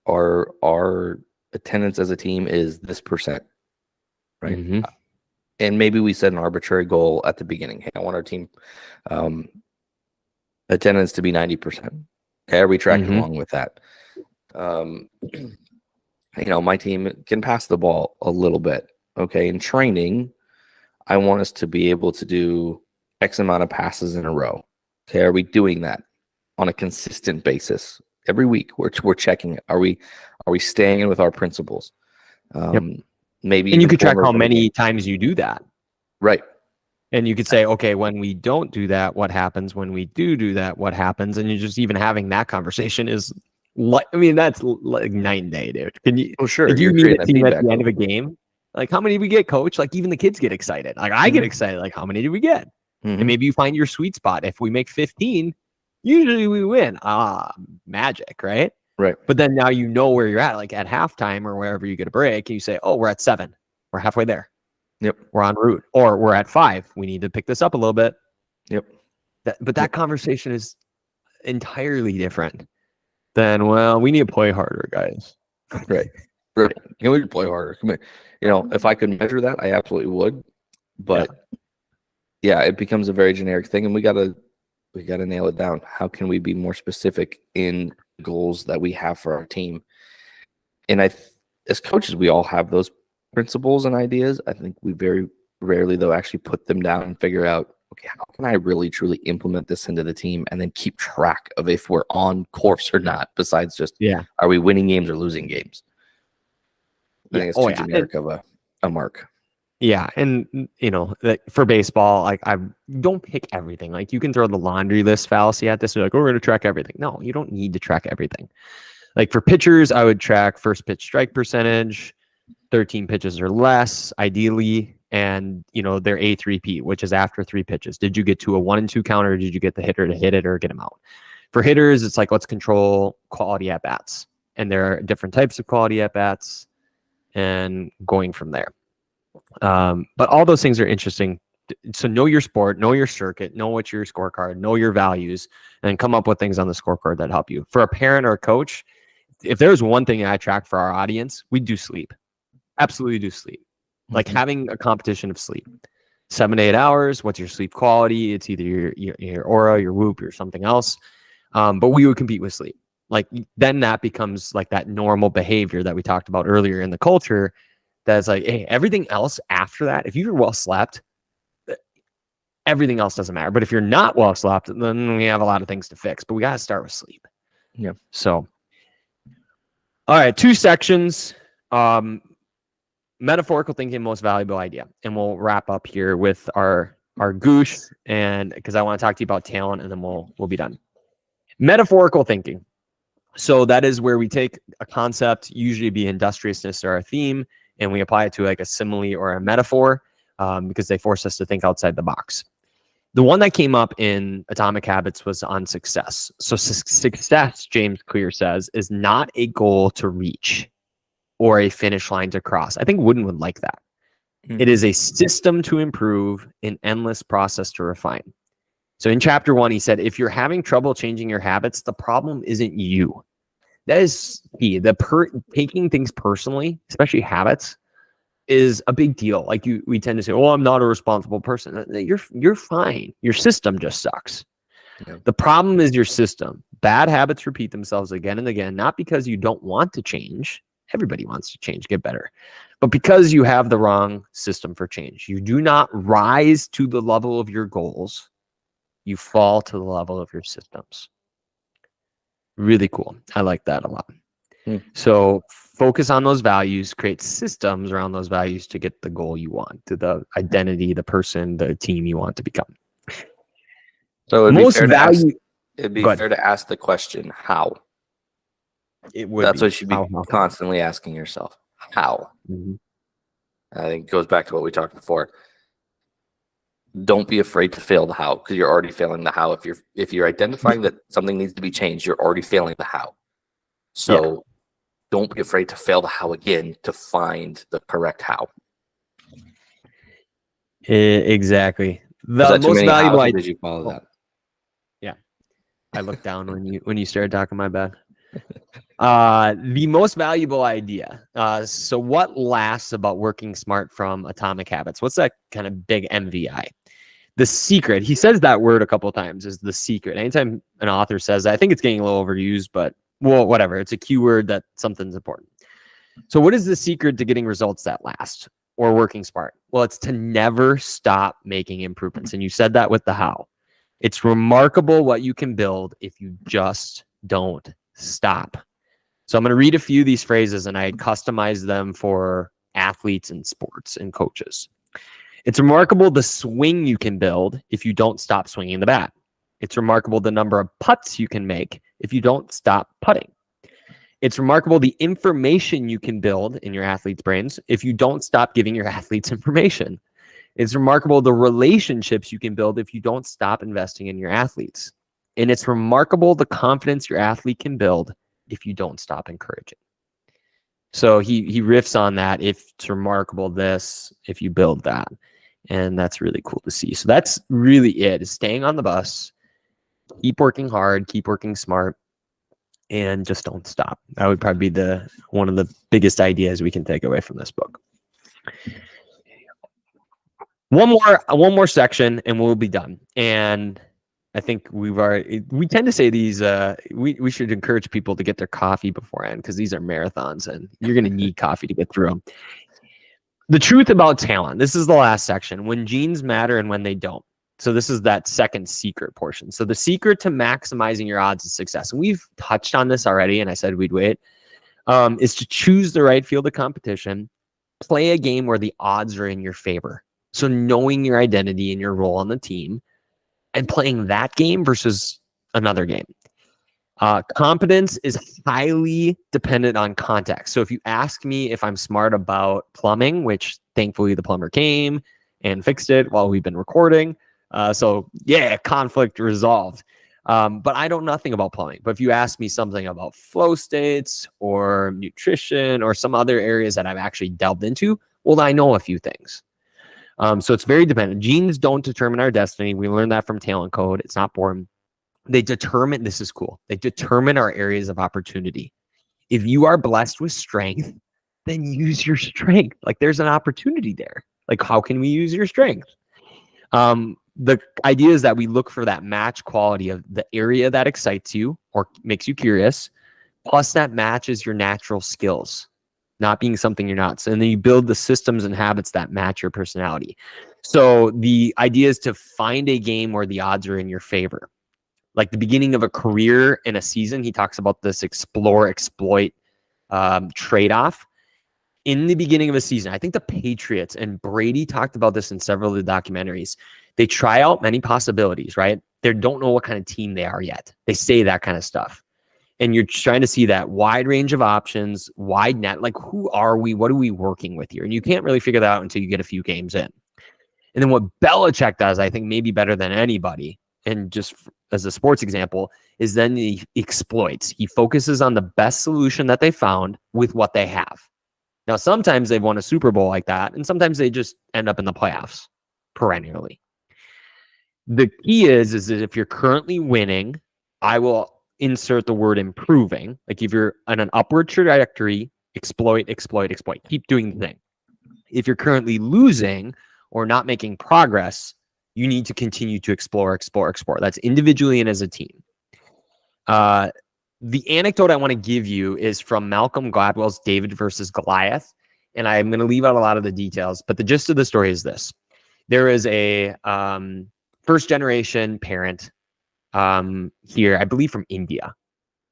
our attendance as a team is this percent, right? Mm-hmm. And maybe we set an arbitrary goal at the beginning. Hey, I want our team attendance to be 90%. Okay, are we tracking along with that? My team can pass the ball a little bit. Okay, in training, I want us to be able to do X amount of passes in a row. Okay, are we doing that on a consistent basis every week? We're checking it. Are we staying in with our principles? Maybe, and you could track how many times you do that, right? And you could say, okay, when we don't do that, what happens? When we do that, what happens? And you're just even having that conversation is like, that's like night and day, dude. Can you? Oh, sure. Like, you meet a team at the end of a game. Like, how many did we get, coach? Like, even the kids get excited. Like, I get excited. Like, how many did we get? And maybe you find your sweet spot. If we make 15, usually we win. Magic, right? Right. But then now you know where you're at, like at halftime or wherever you get a break, and you say, oh, we're at 7. We're halfway there. Yep. We're en route. Or we're at 5. We need to pick this up a little bit. Yep. But that conversation is entirely different than, well, we need to play harder, guys. Right. Right. Can we play harder? Come here. If I could measure that, I absolutely would. But yeah, it becomes a very generic thing, and we gotta nail it down. How can we be more specific in goals that we have for our team? And as coaches, we all have those principles and ideas. I think we very rarely, though, actually put them down and figure out, okay, how can I really truly implement this into the team and then keep track of if we're on course or not, besides just, are we winning games or losing games? I think it's too generic of a mark. Yeah, and like for baseball, like I don't pick everything. Like you can throw the laundry list fallacy at this. You're like, oh, we're going to track everything. No, you don't need to track everything. Like for pitchers, I would track first pitch strike percentage, 13 pitches or less, ideally, and their A3P, which is after 3 pitches. Did you get to a 1-2 count, or did you get the hitter to hit it or get him out? For hitters, it's like let's control quality at bats, and there are different types of quality at bats, and going from there. But all those things are interesting. So know your sport, know your circuit, know what's your scorecard, know your values, and come up with things on the scorecard that help you. For a parent or a coach, if there's one thing I track for our audience, we do sleep. Absolutely do sleep. Like having a competition of sleep. 7 to 8 hours. What's your sleep quality? It's either your Aura, your Whoop, or something else. But we would compete with sleep. Like then that becomes like that normal behavior that we talked about earlier in the culture. That's like, hey, everything else after that, if you're well slept, everything else doesn't matter. But if you're not well slept, then we have a lot of things to fix. But we got to start with sleep. Yeah. So, all right, 2 sections. Metaphorical thinking, most valuable idea. And we'll wrap up here with our goosh, and because I want to talk to you about talent, and then we'll be done. Metaphorical thinking. So that is where we take a concept, usually be industriousness or our theme, and we apply it to like a simile or a metaphor because they force us to think outside the box. The one that came up in Atomic Habits was on success. So success, James Clear says, is not a goal to reach or a finish line to cross. I think Wooden would like that. It is a system to improve, an endless process to refine. So in chapter 1, he said, if you're having trouble changing your habits, the problem isn't you. That is key. Taking things personally, especially habits, is a big deal. Like we tend to say, "Oh, I'm not a responsible person." You're fine. Your system just sucks. Yeah. The problem is your system. Bad habits repeat themselves again and again, not because you don't want to change. Everybody wants to change, get better, but because you have the wrong system for change. You do not rise to the level of your goals. You fall to the level of your systems. Really cool. I like that a lot. So focus on those values, create systems around those values to get the goal you want, to the identity, the person, the team you want to become. So it'd be fair to ask the question, how? It would. That's what you should be constantly asking yourself. How? I think it goes back to what we talked before. Don't be afraid to fail the how, because you're already failing the how. If you're identifying that something needs to be changed, you're already failing the how. So don't be afraid to fail the how again to find the correct how. Exactly. The most valuable idea. Did you follow that? Yeah, I looked down when you started talking. My bad. The most valuable idea. So what lasts about working smart from Atomic Habits? What's that kind of big MVI? The secret. He says that word a couple of times, is the secret. Anytime an author says that, I think it's getting a little overused, but well, whatever. It's a keyword that something's important. So what is the secret to getting results that last or working smart? Well, it's to never stop making improvements. And you said that with the how. It's remarkable what you can build if you just don't stop. So I'm going to read a few of these phrases, and I customize them for athletes and sports and coaches. It's remarkable the swing you can build if you don't stop swinging the bat. It's remarkable the number of putts you can make if you don't stop putting. It's remarkable the information you can build in your athletes' brains if you don't stop giving your athletes information. It's remarkable the relationships you can build if you don't stop investing in your athletes. And it's remarkable the confidence your athlete can build if you don't stop encouraging. So he riffs on that. If it's remarkable this, if you build that. And that's really cool to see. So that's really it, is staying on the bus, keep working hard, keep working smart, and just don't stop. That would probably be one of the biggest ideas we can take away from this book. One more section and we'll be done. And I think we tend to say these, we should encourage people to get their coffee beforehand, because these are marathons and you're going to need coffee to get through them. The truth about talent. This is the last section. When genes matter and when they don't. So this is that second secret portion. So the secret to maximizing your odds of success. And we've touched on this already, and I said we'd wait. is to choose the right field of competition, play a game where the odds are in your favor. So knowing your identity and your role on the team and playing that game versus another game. Competence is highly dependent on context. So if you ask me if I'm smart about plumbing, which thankfully the plumber came and fixed it while we've been recording. So yeah, conflict resolved. But I know nothing about plumbing. But if you ask me something about flow states or nutrition or some other areas that I've actually delved into, well, I know a few things. So it's very dependent. Genes don't determine our destiny. We learned that from Talent Code. It's not born. They determine, this is cool, they determine our areas of opportunity. If you are blessed with strength, then use your strength. Like there's an opportunity there. Like how can we use your strength? The idea is that we look for that match quality of the area that excites you or makes you curious, plus that matches your natural skills, not being something you're not. So, and then you build the systems and habits that match your personality. So the idea is to find a game where the odds are in your favor. Like the beginning of a career in a season, he talks about this explore, exploit trade-off. In the beginning of a season, I think the Patriots and Brady talked about this in several of the documentaries. They try out many possibilities, right? They don't know what kind of team they are yet. They say that kind of stuff. And you're trying to see that wide range of options, wide net. Like, who are we? What are we working with here? And you can't really figure that out until you get a few games in. And then what Belichick does, I think maybe better than anybody, and just as a sports example, is then he exploits. He focuses on the best solution that they found with what they have. Now, sometimes they've won a Super Bowl like that, and sometimes they just end up in the playoffs perennially. The key is that if you're currently winning, I will insert the word improving. Like if you're on an upward trajectory, exploit, exploit, exploit. Keep doing the thing. If you're currently losing or not making progress, you need to continue to explore, explore, explore. That's individually and as a team. The anecdote I want to give you is from Malcolm Gladwell's David versus Goliath. And I'm going to leave out a lot of the details, but the gist of the story is this. There is a first generation parent here, I believe from India.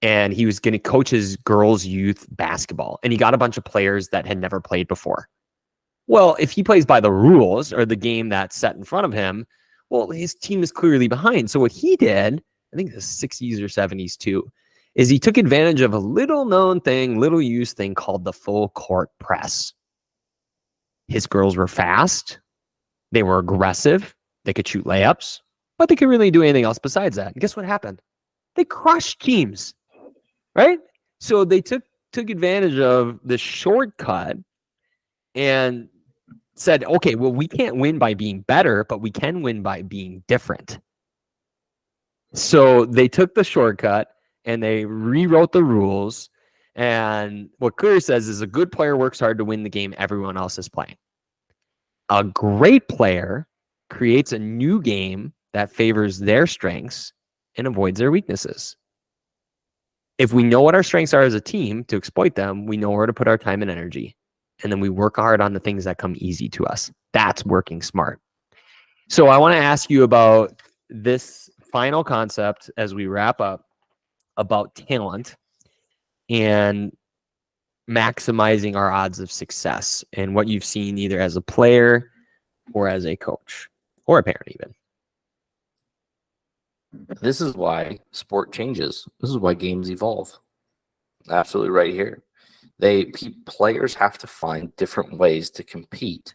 And he was going to coach his girls' youth basketball. And he got a bunch of players that had never played before. Well, if he plays by the rules or the game that's set in front of him, well, his team is clearly behind. So what he did, I think the 60s or 70s too, is he took advantage of a little known thing, little used thing called the full court press. His girls were fast. They were aggressive. They could shoot layups, but they could really do anything else besides that. And guess what happened? They crushed teams, right? So they took advantage of the shortcut and said, okay, well, we can't win by being better, but we can win by being different. So they took the shortcut and they rewrote the rules. And what Clear says is a good player works hard to win the game everyone else is playing. A great player creates a new game that favors their strengths and avoids their weaknesses. If we know what our strengths are as a team to exploit them, we know where to put our time and energy. And then we work hard on the things that come easy to us. That's working smart. So I want to ask you about this final concept as we wrap up about talent and maximizing our odds of success and what you've seen either as a player or as a coach or a parent even. This is why sport changes. This is why games evolve. Absolutely right here. Players have to find different ways to compete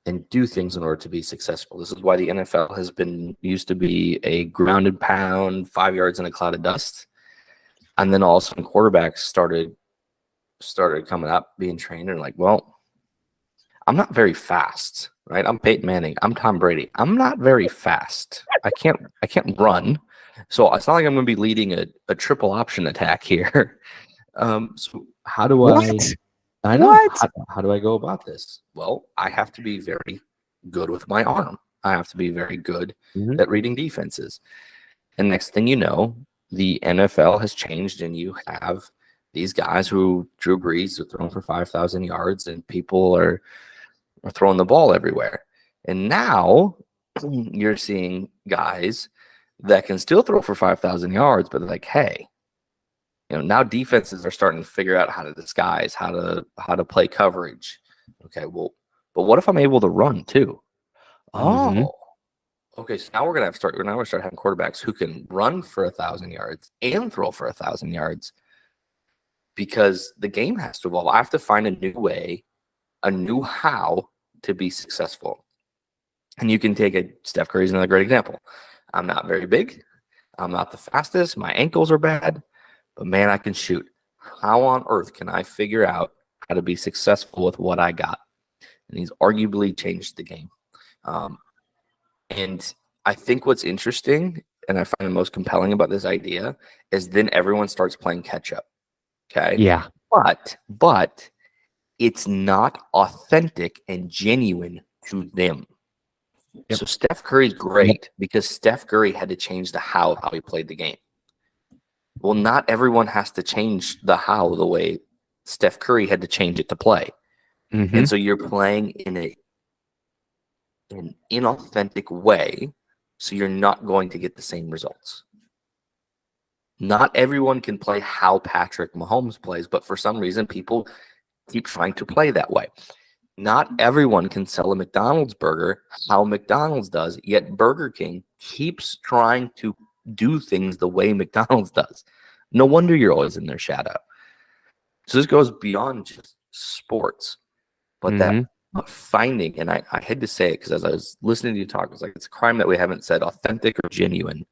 and do things in order to be successful. This is why the NFL has been used to be a ground and pound, 5 yards in a cloud of dust. And then all of a sudden quarterbacks started coming up, being trained, and like, well, I'm not very fast, right? I'm Peyton Manning. I'm Tom Brady. I'm not very fast. I can't run. So it's not like I'm going to be leading a triple option attack here. So how do I know. What? How do I go about this? Well, I have to be very good with my arm. I have to be very good at reading defenses. And next thing you know, the NFL has changed and you have these guys who Drew Brees are throwing for 5,000 yards and people are throwing the ball everywhere. And now you're seeing guys that can still throw for 5,000 yards, but they're like, hey, Now defenses are starting to figure out how to disguise, how to play coverage. Okay, well, but what if I'm able to run too? Mhm. Oh, okay. So now we're gonna start having quarterbacks who can run for 1,000 yards and throw for 1,000 yards, because the game has to evolve. I have to find a new way, a new how to be successful. And you can take Steph Curry's another great example. I'm not very big. I'm not the fastest. My ankles are bad, but man, I can shoot. How on earth can I figure out how to be successful with what I got? And he's arguably changed the game. And I think what's interesting and I find the most compelling about this idea is then everyone starts playing catch up. Okay. Yeah. But it's not authentic and genuine to them. Yep. So Steph Curry's great because Steph Curry had to change the how of how he played the game. Well, not everyone has to change the how the way Steph Curry had to change it to play. Mhm. And so you're playing in an inauthentic way, so you're not going to get the same results. Not everyone can play how Patrick Mahomes plays, but for some reason, people keep trying to play that way. Not everyone can sell a McDonald's burger how McDonald's does, yet Burger King keeps trying to do things the way McDonald's does. No wonder you're always in their shadow. So this goes beyond just sports, but that finding, and I had to say it because as I was listening to you talk, I was like, it's a crime that we haven't said authentic or genuine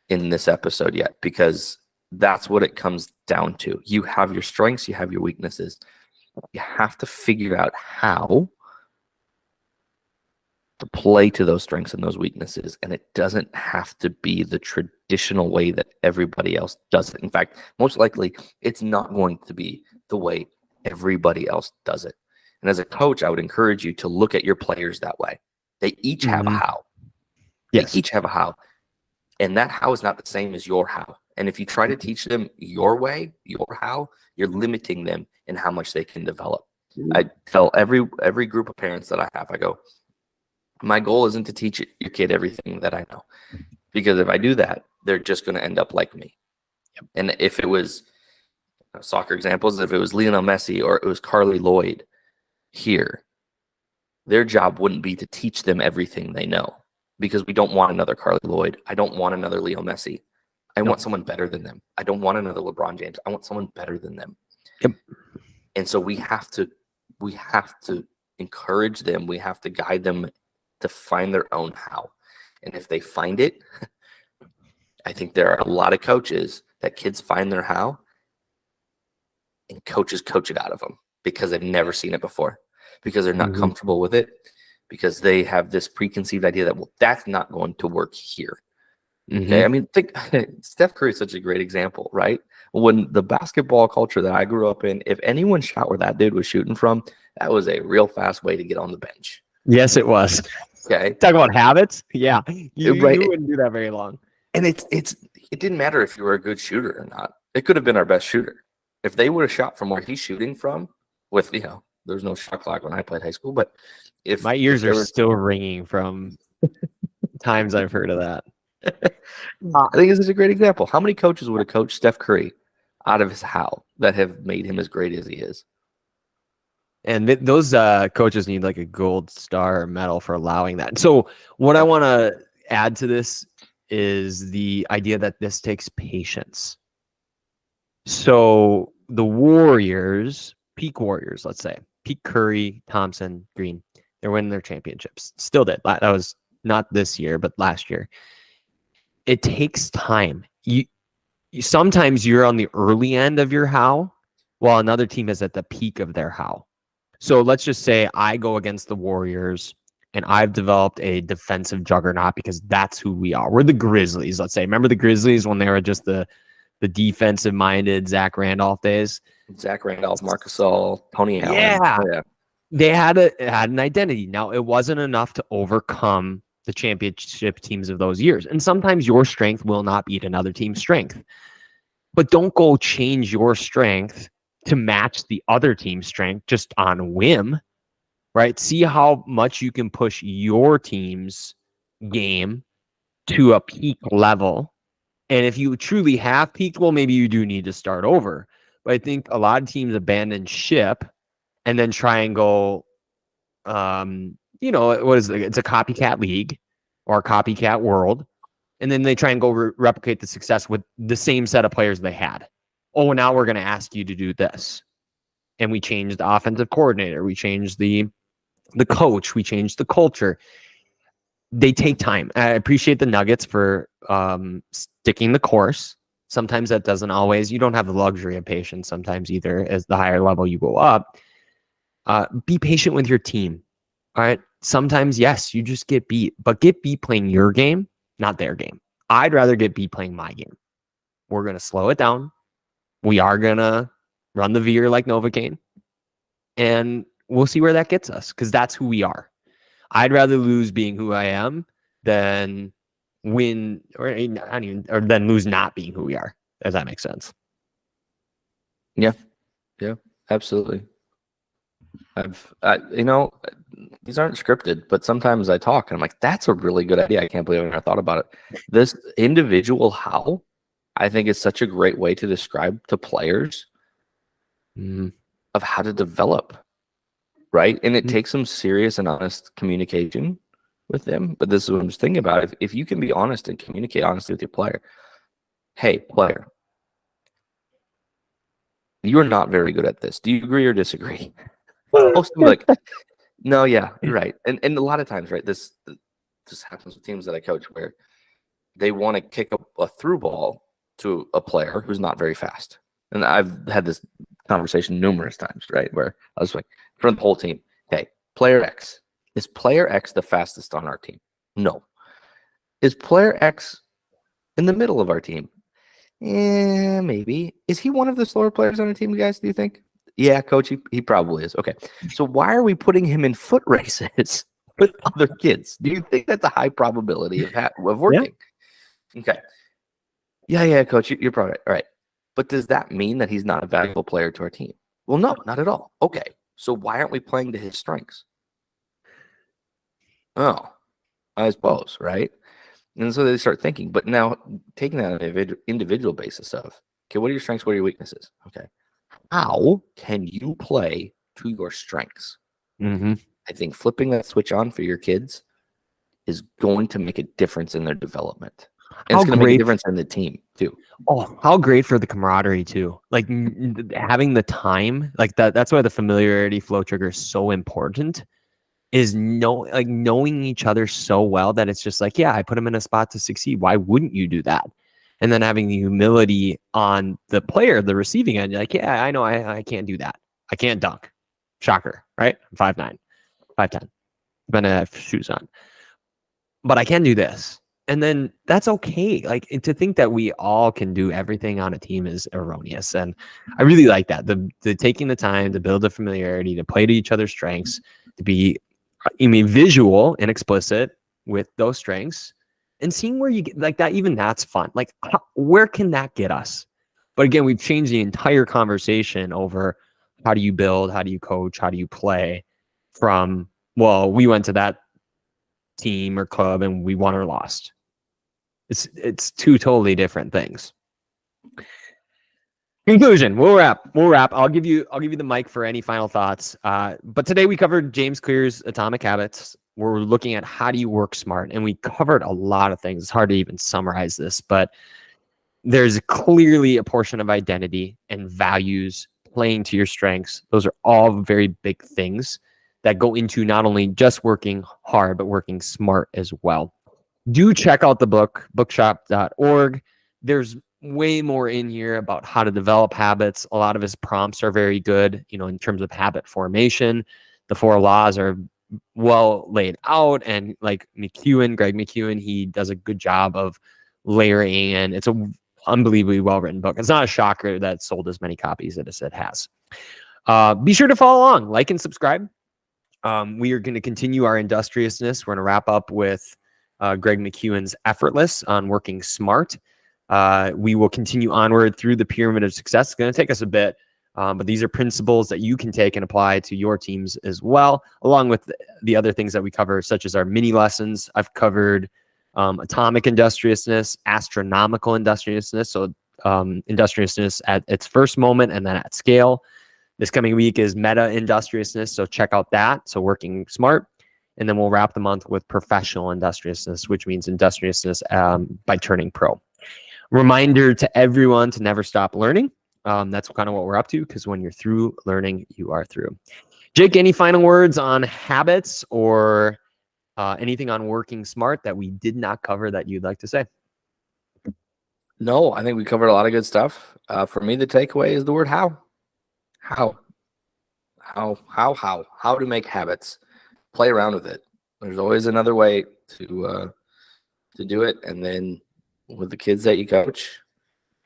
in this episode yet, because that's what it comes down to. You have your strengths, you have your weaknesses. You have to figure out how to play to those strengths and those weaknesses. And it doesn't have to be the traditional way that everybody else does it. In fact, most likely, it's not going to be the way everybody else does it. And as a coach, I would encourage you to look at your players that way. They each have a how. Yes. They each have a how. And that how is not the same as your how. And if you try to teach them your way, your how, you're limiting them in how much they can develop. I tell every group of parents that I have, I go, my goal isn't to teach your kid everything that I know, because if I do that, they're just going to end up like me. Yep. And if it was soccer examples, if it was Lionel Messi or it was Carly Lloyd here, their job wouldn't be to teach them everything they know, because we don't want another Carly Lloyd. I don't want another Leo Messi. I want someone better than them. I don't want another LeBron James. I want someone better than them. Yep. And so we have to encourage them. We have to guide them to find their own how. And if they find it, I think there are a lot of coaches that kids find their how and coaches coach it out of them because they've never seen it before, because they're not comfortable with it, because they have this preconceived idea that, well, that's not going to work here. Okay. I mean, think Steph Curry is such a great example, right? When the basketball culture that I grew up in, if anyone shot where that dude was shooting from, that was a real fast way to get on the bench. Yes, it was. Okay. Talk about habits. Yeah. You Right. wouldn't do that very long. And it didn't matter if you were a good shooter or not. It could have been our best shooter. If they would have shot from where he's shooting from, with, there's no shot clock when I played high school, but if my ears are still ringing from times I've heard of that. I think this is a great example. How many coaches would have coached Steph Curry out of his how that have made him as great as he is? And those coaches need like a gold star or medal for allowing that. So what I want to add to this is the idea that this takes patience. So the Warriors, peak Warriors, let's say, peak Curry, Thompson, Green, they're winning their championships. Still did. That was not this year, but last year. It takes time. You sometimes you're on the early end of your how, while another team is at the peak of their how. So let's just say I go against the Warriors and I've developed a defensive juggernaut because that's who we are. We're the Grizzlies, let's say. Remember the Grizzlies when they were just the defensive-minded Zach Randolph days? Zach Randolph, Marc Gasol, Tony Allen. Yeah. They had an identity. Now, it wasn't enough to overcome the championship teams of those years. And sometimes your strength will not beat another team's strength. But don't go change your strength to match the other team's strength just on a whim, right? See how much you can push your team's game to a peak level And if you truly have peaked, well, maybe you do need to start over. But I think a lot of teams abandon ship and then try and go, what is it? It's a copycat league or a copycat world. And then they try and go replicate the success with the same set of players they had. Oh, now we're going to ask you to do this. And we changed the offensive coordinator. We changed the coach. We changed the culture. They take time. I appreciate the Nuggets for sticking the course. Sometimes that doesn't always. You don't have the luxury of patience sometimes either. As the higher level you go up, be patient with your team. All right. Sometimes, yes, you just get beat, but get beat playing your game, not their game. I'd rather get beat playing my game. We're going to slow it down. We are going to run the veer like Novocaine, and we'll see where that gets us, because that's who we are. I'd rather lose being who I am than win or than lose not being who we are. Does that make sense? Yeah, absolutely. These aren't scripted, but sometimes I talk and I'm like, that's a really good idea. I can't believe I never thought about it. This individual how, I think, is such a great way to describe to players of how to develop, right? And it takes some serious and honest communication with them. But this is what I'm just thinking about. If you can be honest and communicate honestly with your player, hey, player, you're not very good at this. Do you agree or disagree? Most of them like, no, yeah, you're right. And a lot of times, right, this happens with teams that I coach where they want to kick a through ball to a player who's not very fast. And I've had this conversation numerous times, right, where I was like, for the whole team, hey, player X, is player X the fastest on our team? No. Is player X in the middle of our team? Yeah, maybe. Is he one of the slower players on our team, guys, do you think? Yeah, coach, he probably is. Okay. So why are we putting him in foot races with other kids? Do you think that's a high probability of working? Yeah. Okay. Yeah, coach, you're probably right. All right. But does that mean that he's not a valuable player to our team? Well, no, not at all. Okay. So why aren't we playing to his strengths? Oh, I suppose, right? And so they start thinking, but now taking that on an individual basis of, okay, what are your strengths? What are your weaknesses? Okay. How can you play to your strengths? I think flipping that switch on for your kids is going to make a difference in their development. And it's going to make a difference in the team too. Oh, how great for the camaraderie too. Like having the time, like that's why the familiarity flow trigger is so important, is knowing each other so well that it's just like, yeah, I put him in a spot to succeed. Why wouldn't you do that? And then having the humility on the player, the receiving end, like, yeah, I know I can't do that. I can't dunk. Shocker, right? I'm 5'9", 5'10". Gonna have shoes on. But I can do this. And then that's okay. Like, to think that we all can do everything on a team is erroneous. And I really like that. The taking the time to build a familiarity, to play to each other's strengths, to be, visual and explicit with those strengths, and seeing where you get like that. Even that's fun. Like, where can that get us? But again, we've changed the entire conversation over how do you build, how do you coach, how do you play, from, well, we went to that team or club and we won or lost. It's two totally different things. Conclusion. We'll wrap. I'll give you the mic for any final thoughts. But today we covered James Clear's Atomic Habits. We're looking at how do you work smart, and we covered a lot of things. It's hard to even summarize this, but there's clearly a portion of identity and values, playing to your strengths. Those are all very big things that go into not only just working hard, but working smart as well. Do check out the book, bookshop.org. There's way more in here about how to develop habits. A lot of his prompts are very good, in terms of habit formation. The 4 laws are well laid out, and like Greg McEwen, he does a good job of layering in. It's a unbelievably well-written book. It's not a shocker that it sold as many copies as it has. Be sure to follow along, like and subscribe. We are going to continue our industriousness. We're going to wrap up with Greg McEwen's Effortless on working smart. We will continue onward through the pyramid of success. It's going to take us a bit, but these are principles that you can take and apply to your teams as well, along with the other things that we cover, such as our mini lessons. I've covered atomic industriousness, astronomical industriousness. So industriousness at its first moment and then at scale. This coming week is meta industriousness. So check out that. So working smart. And then we'll wrap the month with professional industriousness, which means industriousness by turning pro. Reminder to everyone to never stop learning. That's kind of what we're up to, because when you're through learning, you are through. Jake, any final words on habits or anything on working smart that we did not cover that you'd like to say? No, I think we covered a lot of good stuff. For me, the takeaway is the word how. How to make habits. Play around with it. There's always another way to do it. And then with the kids that you coach,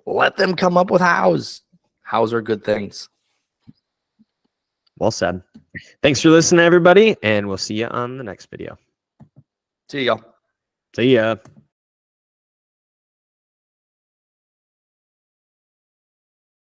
let them come up with hows. Hows are good things. Well said. Thanks for listening, everybody, and we'll see you on the next video. See y'all. See ya.